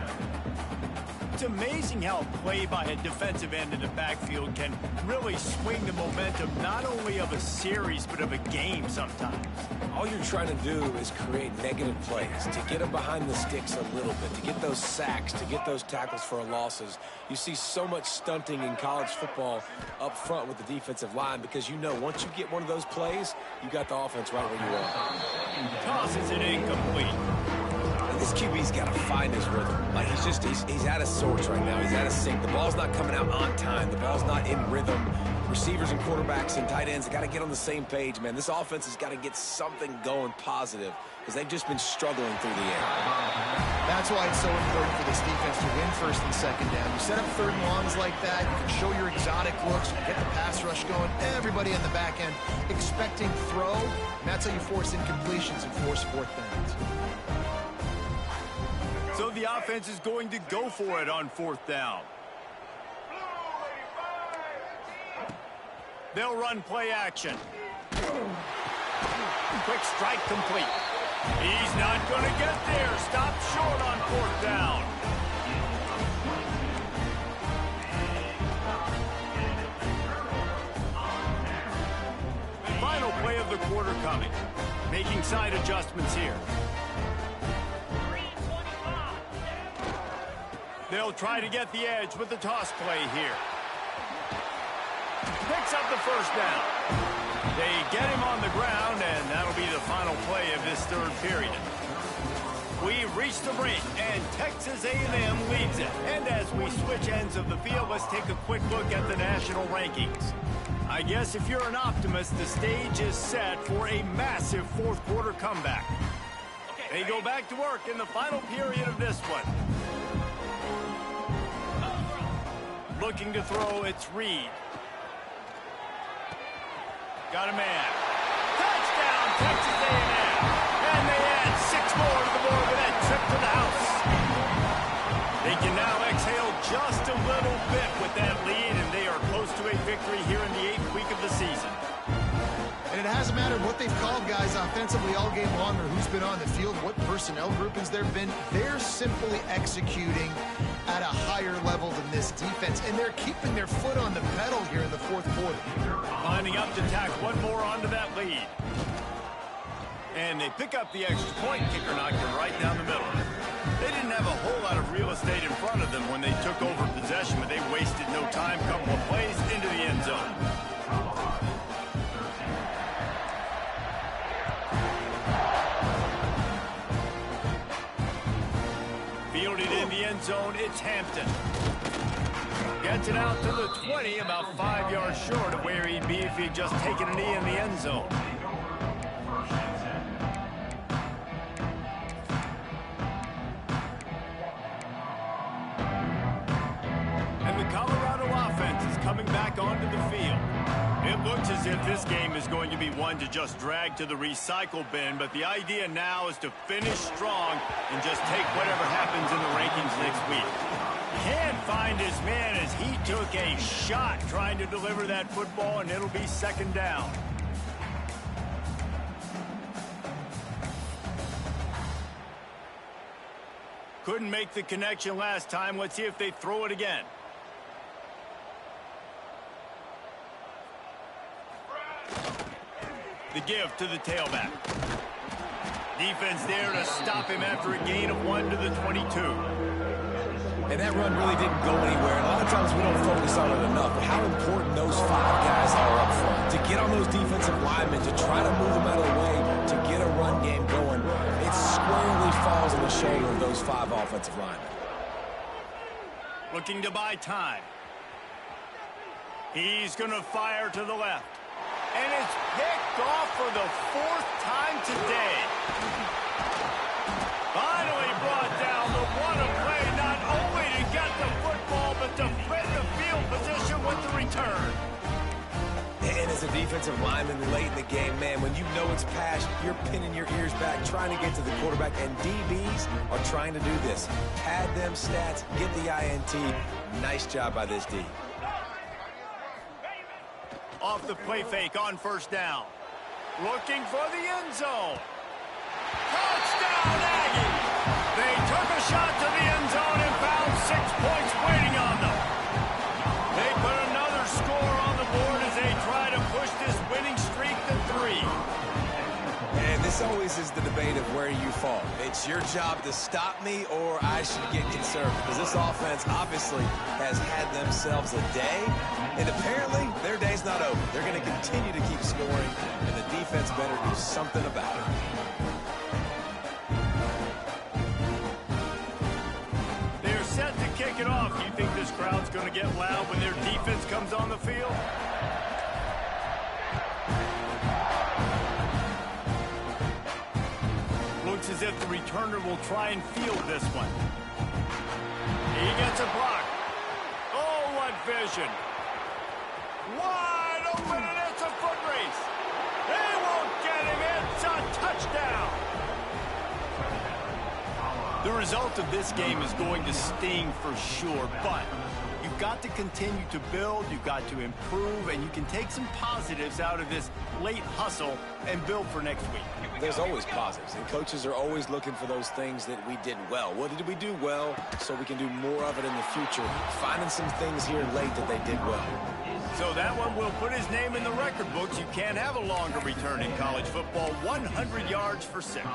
It's amazing how play by a defensive end in the backfield can really swing the momentum not only of a series but of a game sometimes. All you're trying to do is create negative plays, to get them behind the sticks a little bit, to get those sacks, to get those tackles for losses. You see so much stunting in college football up front with the defensive line because you know once you get one of those plays, you got the offense right where you are. Tosses it incomplete. This QB's got to find his rhythm. Like he's out of sorts right now. He's out of sync. The ball's not coming out on time. The ball's not in rhythm. Receivers and quarterbacks and tight ends have got to get on the same page, man. This offense has got to get something going positive because they've just been struggling through the air. That's why it's so important for this defense to win first and second down. You set up third and longs like that, you can show your exotic looks, you get the pass rush going, everybody in the back end expecting throw, and that's how you force incompletions and force fourth downs. So the offense is going to go for it on fourth down. They'll run play action. Quick strike complete. He's not going to get there. Stop short on 4th down. Final play of the quarter coming. Making side adjustments here. They'll try to get the edge with the toss play here. Picks up the 1st down. They get him on the ground, and that'll be the final play of this 3rd period. We reach the break, and Texas A&M leads it. And as we switch ends of the field, let's take a quick look at the national rankings. I guess if you're an optimist, the stage is set for a massive 4th quarter comeback. They go back to work in the final period of this one. Looking to throw, it's Reed. Got a man. Touchdown, Texas A&M. And they add 6 more to the board with that trip to the house. They can now exhale just a little bit with that lead, and they are close to a victory here in the 8th week of the season. And it hasn't mattered what they've called guys offensively all game long or who's been on the field, what personnel groupings there have been. They're simply executing at a higher level than this defense, and they're keeping their foot on the pedal here in the 4th quarter. Lining up to tack one more onto that lead. And they pick up the extra point. Kicker knocked it right down the middle. They didn't have a whole lot of real estate in front of them when they took over possession, but they wasted no time. Couple of plays into the end zone. Fielded in the end zone, it's Hampton. Gets it out to the 20, about 5 yards short of where he'd be if he'd just taken a knee in the end zone. And the Colorado offense is coming back onto the field. It looks as if this game is going to be one to just drag to the recycle bin, but the idea now is to finish strong and just take whatever happens in the rankings next week. Can't find his man as he took a shot trying to deliver that football, and it'll be 2nd down. Couldn't make the connection last time. Let's see if they throw it again. The give to the tailback. Defense there to stop him after a gain of 1 to the 22. And that run really didn't go anywhere. A lot of times we don't focus on it enough, but how important those 5 guys are up front. To get on those defensive linemen, to try to move them out of the way, to get a run game going, it squarely falls on the shoulder of those 5 offensive linemen. Looking to buy time. He's going to fire to the left. And it's picked off for the 4th time today. Finally brought down, but what a play, not only to get the football, but to fit the field position with the return. And as a defensive lineman late in the game, man, when you know it's pass, you're pinning your ears back, trying to get to the quarterback, and DBs are trying to do this. Pad them stats, get the INT. Nice job by this D. Off the play fake on 1st down. Looking for the end zone. Touchdown, Aggies! They took a shot to the end zone and found 6 points waiting on them. They put another score on the board as they try to push this winning streak to 3. And this always is the debate of where you fall. It's your job to stop me or I should get conservative, because this offense obviously has had themselves a day, and apparently their day's not over. They're going to continue to keep scoring, and the defense better do something about it. They're set to kick it off. Do you think this crowd's going to get loud when their defense comes on the field? Looks as if the returner will try and field this one. He gets a block. Oh, what vision. Wide open, and it's a foot race. They won't get him. It's a touchdown. The result of this game is going to sting for sure, but you've got to continue to build, you've got to improve, and you can take some positives out of this late hustle and build for next week. There's always positives, and coaches are always looking for those things that we did well. What did we do well so we can do more of it in the future? Finding some things here late that they did well. So that one will put his name in the record books. You can't have a longer return in college football. 100 yards for 6.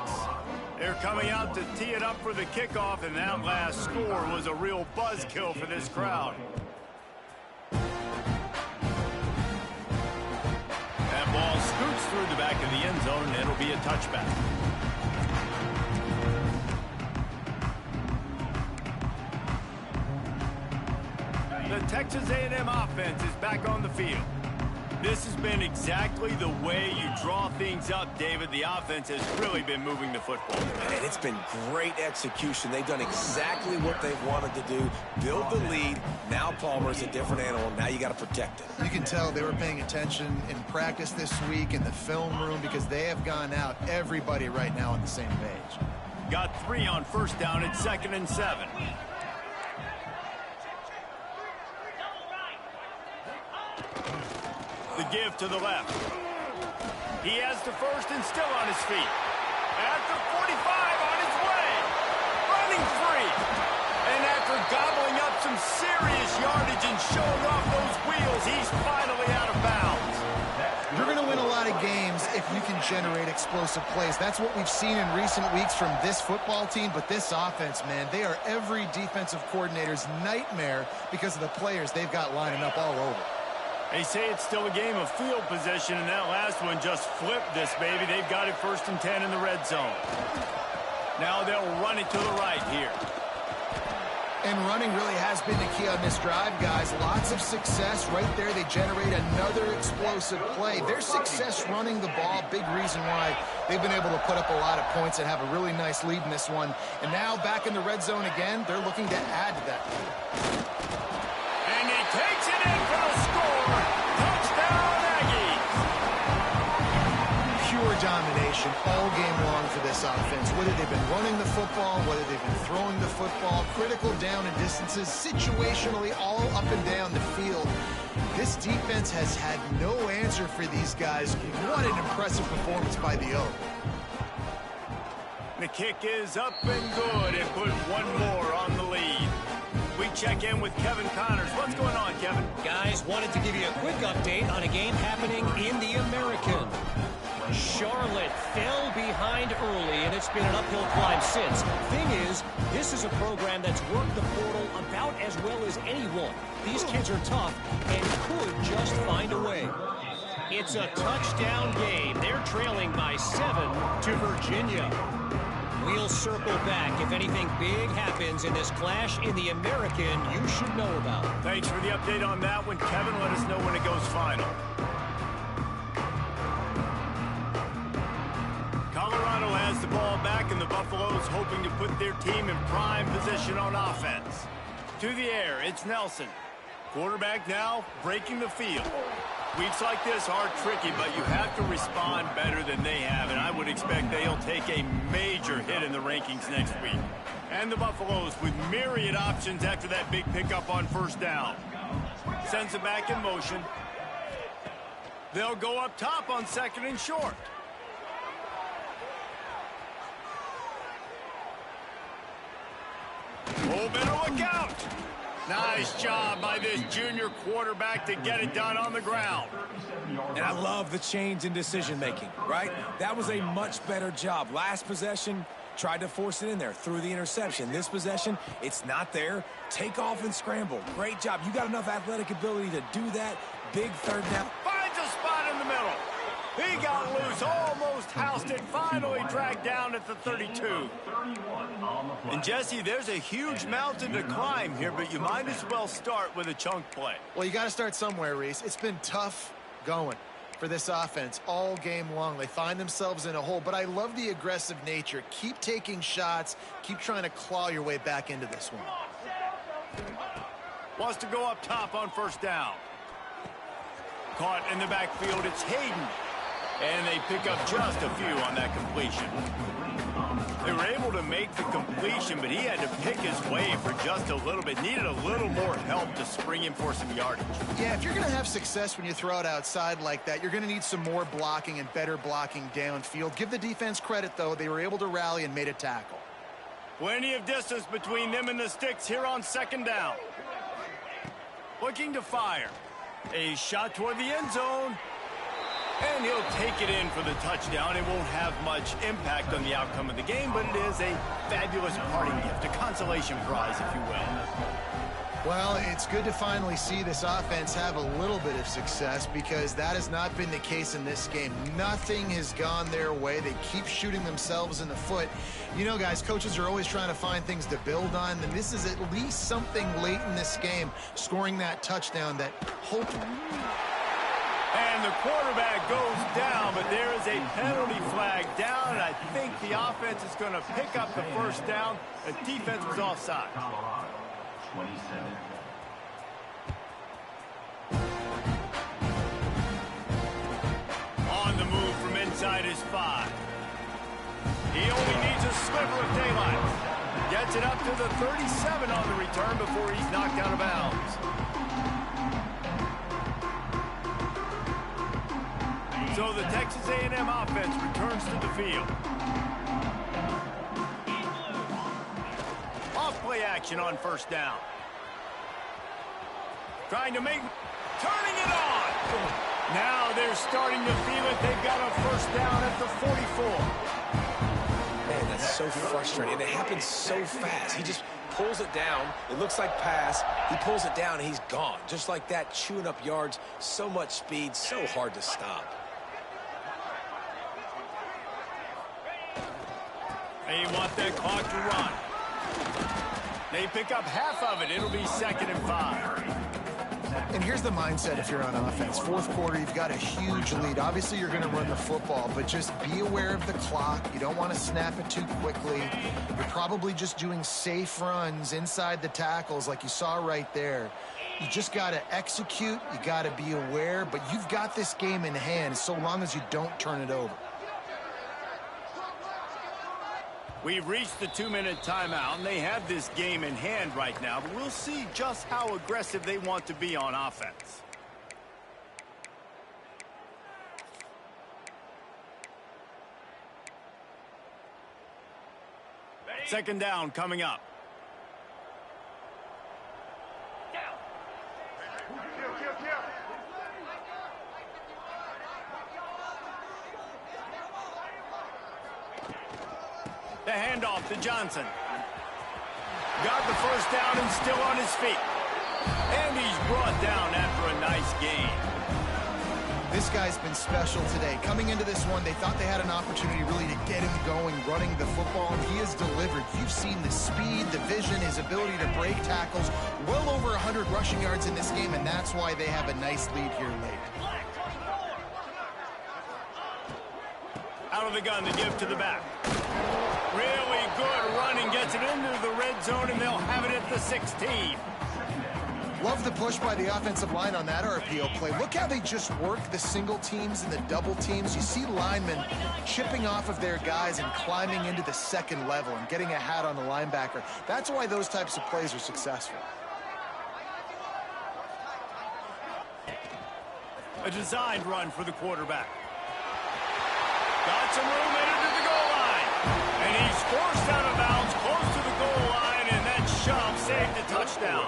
They're coming out to tee it up for the kickoff, and that last score was a real buzzkill for this crowd. That ball scoots through the back of the end zone, and it'll be a touchback. The Texas A&M offense is back on the field. This has been exactly the way you draw things up, David. The offense has really been moving the football. And it's been great execution. They've done exactly what they've wanted to do. Build the lead. Now Palmer's a different animal. Now you got to protect it. You can tell they were paying attention in practice this week in the film room because they have gone out, everybody right now on the same page. Got 3 on first down at 2nd and 7. The give to the left. He has the first and still on his feet. At the 45, on his way. Running free. And after gobbling up some serious yardage and showing off those wheels, he's finally out of bounds. You're going to win a lot of games if you can generate explosive plays. That's what we've seen in recent weeks from this football team, but this offense, man, they are every defensive coordinator's nightmare because of the players they've got lining up all over. They say it's still a game of field position, and that last one just flipped this baby. They've got it 1st and 10 in the red zone. Now they'll run it to the right here. And running really has been the key on this drive, guys. Lots of success right there. They generate another explosive play. Their success running the ball, big reason why they've been able to put up a lot of points and have a really nice lead in this one. And now back in the red zone again, they're looking to add to that. And he takes it in for the score. Touchdown, Aggies. Pure domination all game long for this offense. Whether they've been running the football, whether they've been throwing the football, critical down and distances, situationally all up and down the field. This defense has had no answer for these guys. What an impressive performance by the O. The kick is up and good and put one more on the lead. We check in with Kevin Connors. What's going on, Kevin? Guys, wanted to give you a quick update on a game happening in the American. Charlotte fell behind early, and it's been an uphill climb since. Thing is, this is a program that's worked the portal about as well as anyone. These kids are tough and could just find a way. It's a touchdown game. They're trailing by 7 to Virginia. We'll circle back if anything big happens in this clash in the American you should know about. Thanks for the update on that one, Kevin. Let us know when it goes final. Colorado has the ball back, and the Buffaloes hoping to put their team in prime position on offense. To the air, it's Nelson. Quarterback now breaking the field. Weeks like this are tricky, but you have to respond better than they have, and I would expect they'll take a major hit in the rankings next week. And the Buffaloes with myriad options after that big pickup on first down. Sends it back in motion. They'll go up top on 2nd and short. Oh, better look out. Nice job by this junior quarterback to get it done on the ground. And I love the change in decision-making, right? That was a much better job. Last possession, tried to force it in there, threw the interception. This possession, it's not there. Take off and scramble. Great job. You got enough athletic ability to do that. Big 3rd down. Finds a spot in the middle. He got loose, almost housed it, finally dragged down at the 32. And Jesse, there's a huge mountain to climb here, but you might as well start with a chunk play. Well, you got to start somewhere, Reese. It's been tough going for this offense all game long. They find themselves in a hole, but I love the aggressive nature. Keep taking shots. Keep trying to claw your way back into this one. Wants to go up top on first down. Caught in the backfield, it's Hayden. And they pick up just a few on that completion. They were able to make the completion, but he had to pick his way for just a little bit. Needed a little more help to spring him for some yardage. Yeah, if you're going to have success when you throw it outside like that, you're going to need some more blocking and better blocking downfield. Give the defense credit, though. They were able to rally and made a tackle. Plenty of distance between them and the sticks here on second down. Looking to fire. A shot toward the end zone. And he'll take it in for the touchdown. It won't have much impact on the outcome of the game, but it is a fabulous parting gift, a consolation prize, if you will. Well, it's good to finally see this offense have a little bit of success because that has not been the case in this game. Nothing has gone their way. They keep shooting themselves in the foot. You know, guys, coaches are always trying to find things to build on, and this is at least something late in this game, scoring that touchdown that hopefully... And the quarterback goes down, but there is a penalty flag down, and I think the offense is going to pick up the first down. The defense was offside. 27. On the move from inside his 5. He only needs a sliver of daylight. Gets it up to the 37 on the return before he's knocked out of bounds. So the Texas A&M offense returns to the field. Off play action on first down. Trying to make, turning it on. Now they're starting to feel it. They've got a first down at the 44. Man, that's so frustrating. And it happens so fast. He just pulls it down. It looks like pass. He pulls it down, and he's gone. Just like that, chewing up yards. So much speed, so hard to stop. They want that clock to run. They pick up half of it. It'll be 2nd and 5. And here's the mindset if you're on offense. Fourth quarter, you've got a huge lead. Obviously, you're going to run the football, but just be aware of the clock. You don't want to snap it too quickly. You're probably just doing safe runs inside the tackles like you saw right there. You just got to execute. You got to be aware, but you've got this game in hand so long as you don't turn it over. We've reached the 2-minute timeout, and they have this game in hand right now, but we'll see just how aggressive they want to be on offense. Second down coming up. The handoff to Johnson. Got the first down and still on his feet. And he's brought down after a nice gain. This guy's been special today. Coming into this one, they thought they had an opportunity really to get him going, running the football, and he has delivered. You've seen the speed, the vision, his ability to break tackles. Well over 100 rushing yards in this game, and that's why they have a nice lead here late. Out of the gun to give to the back. Really good running, gets it into the red zone, and they'll have it at the 16. Love the push by the offensive line on that RPO play. Look how they just work the single teams and the double teams. You see linemen chipping off of their guys and climbing into the second level and getting a hat on the linebacker. That's why those types of plays are successful. A designed run for the quarterback. Got some room headed to the goal line. And he's forced out of bounds close to the goal line, and that shove saved the touchdown.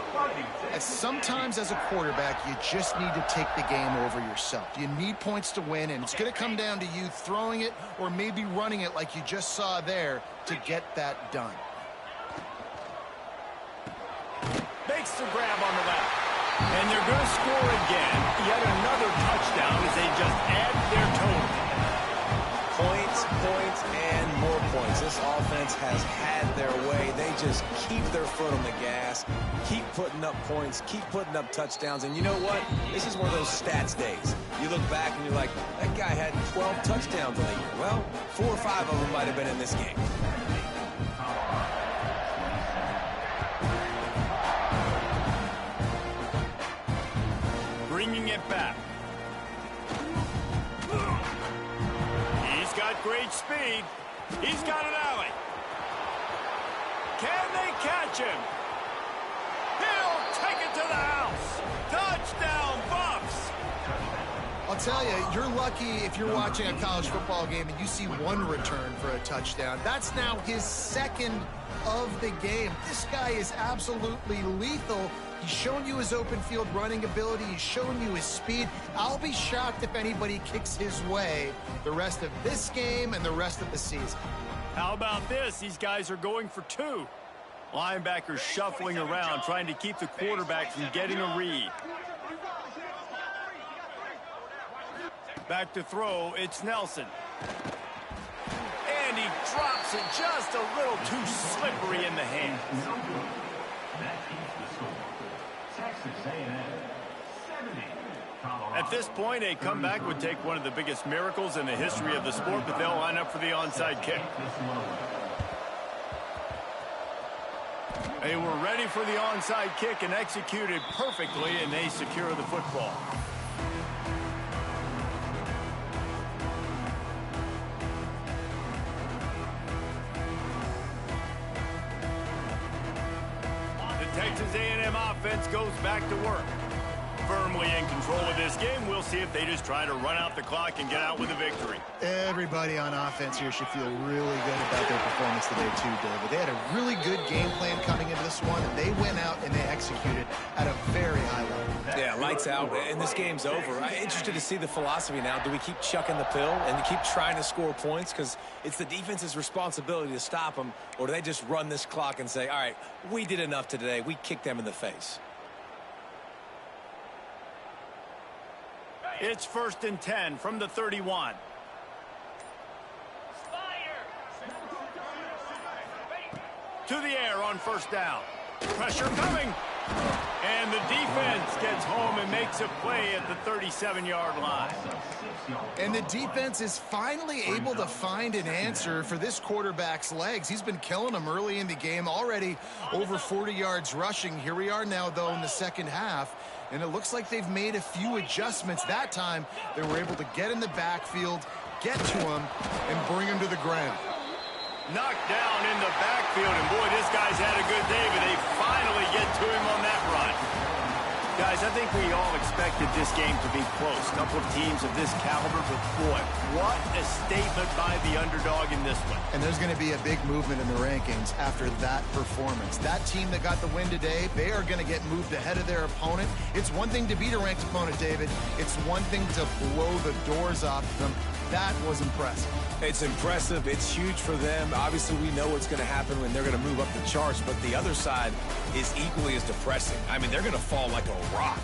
Sometimes as a quarterback, you just need to take the game over yourself. You need points to win, and it's going to come down to you throwing it or maybe running it like you just saw there to get that done. Makes the grab on the left. And they're going to score again. Yet another touchdown as they just add their total. Points, points, and more points. This offense has had their way. They just keep their foot on the gas, keep putting up points, keep putting up touchdowns. And you know what? This is one of those stats days. You look back and you're like, that guy had 12 touchdowns in the year. Well, 4 or 5 of them might have been in this game. Bringing it back. He's got great speed. He's got an alley. catch him. He'll take it to the house. Touchdown, Bucks. I'll tell you, you're lucky if you're watching a college football game and you see one return for a touchdown. That's now his second of the game. This guy is absolutely lethal. He's shown you his open field running ability. He's shown you his speed. I'll be shocked if anybody kicks his way the rest of this game and the rest of the season. How about this? These guys are going for two. Linebackers shuffling around, trying to keep the quarterback from getting a read. Back to throw, it's Nelson. And he drops it just a little too slippery in the hands. That keeps the score. Texas A&M 70. Colorado. At this point, a comeback would take one of the biggest miracles in the history of the sport, but they'll line up for the onside kick. They were ready for the onside kick and executed perfectly, and they secure the football. The Texas A&M offense goes back to work. Firmly in control of this game. We'll see if they just try to run out the clock and get out with a victory. Everybody on offense here should feel really good about their performance today too, David. They had a really good game plan coming into this one, and they went out and they executed at a very high level. Yeah, lights out, and this game's over. I'm interested to see the philosophy now. Do we keep chucking the pill and keep trying to score points? Because it's the defense's responsibility to stop them, or do they just run this clock and say, all right, we did enough today. We kicked them in the face. It's 1st and 10 from the 31. To the air on 1st down. Pressure coming. And the defense gets home and makes a play at the 37-yard line. And the defense is finally able to find an answer for this quarterback's legs. He's been killing them early in the game, already over 40 yards rushing. Here we are now, though, in the second half. And it looks like they've made a few adjustments. That time, they were able to get in the backfield, get to him, and bring him to the ground. Knocked down in the backfield, and boy, this guy's had a good day, but they finally get to him on that run. Guys, I think we all expected this game to be close. A couple of teams of this caliber, but boy, what a statement by the underdog in this one. And there's going to be a big movement in the rankings after that performance. That team that got the win today, they are going to get moved ahead of their opponent. It's one thing to beat a ranked opponent, David. It's one thing to blow the doors off them. That was impressive. It's impressive. It's huge for them. Obviously, we know what's going to happen when they're going to move up the charts, but the other side is equally as depressing. I mean, they're going to fall like a rock.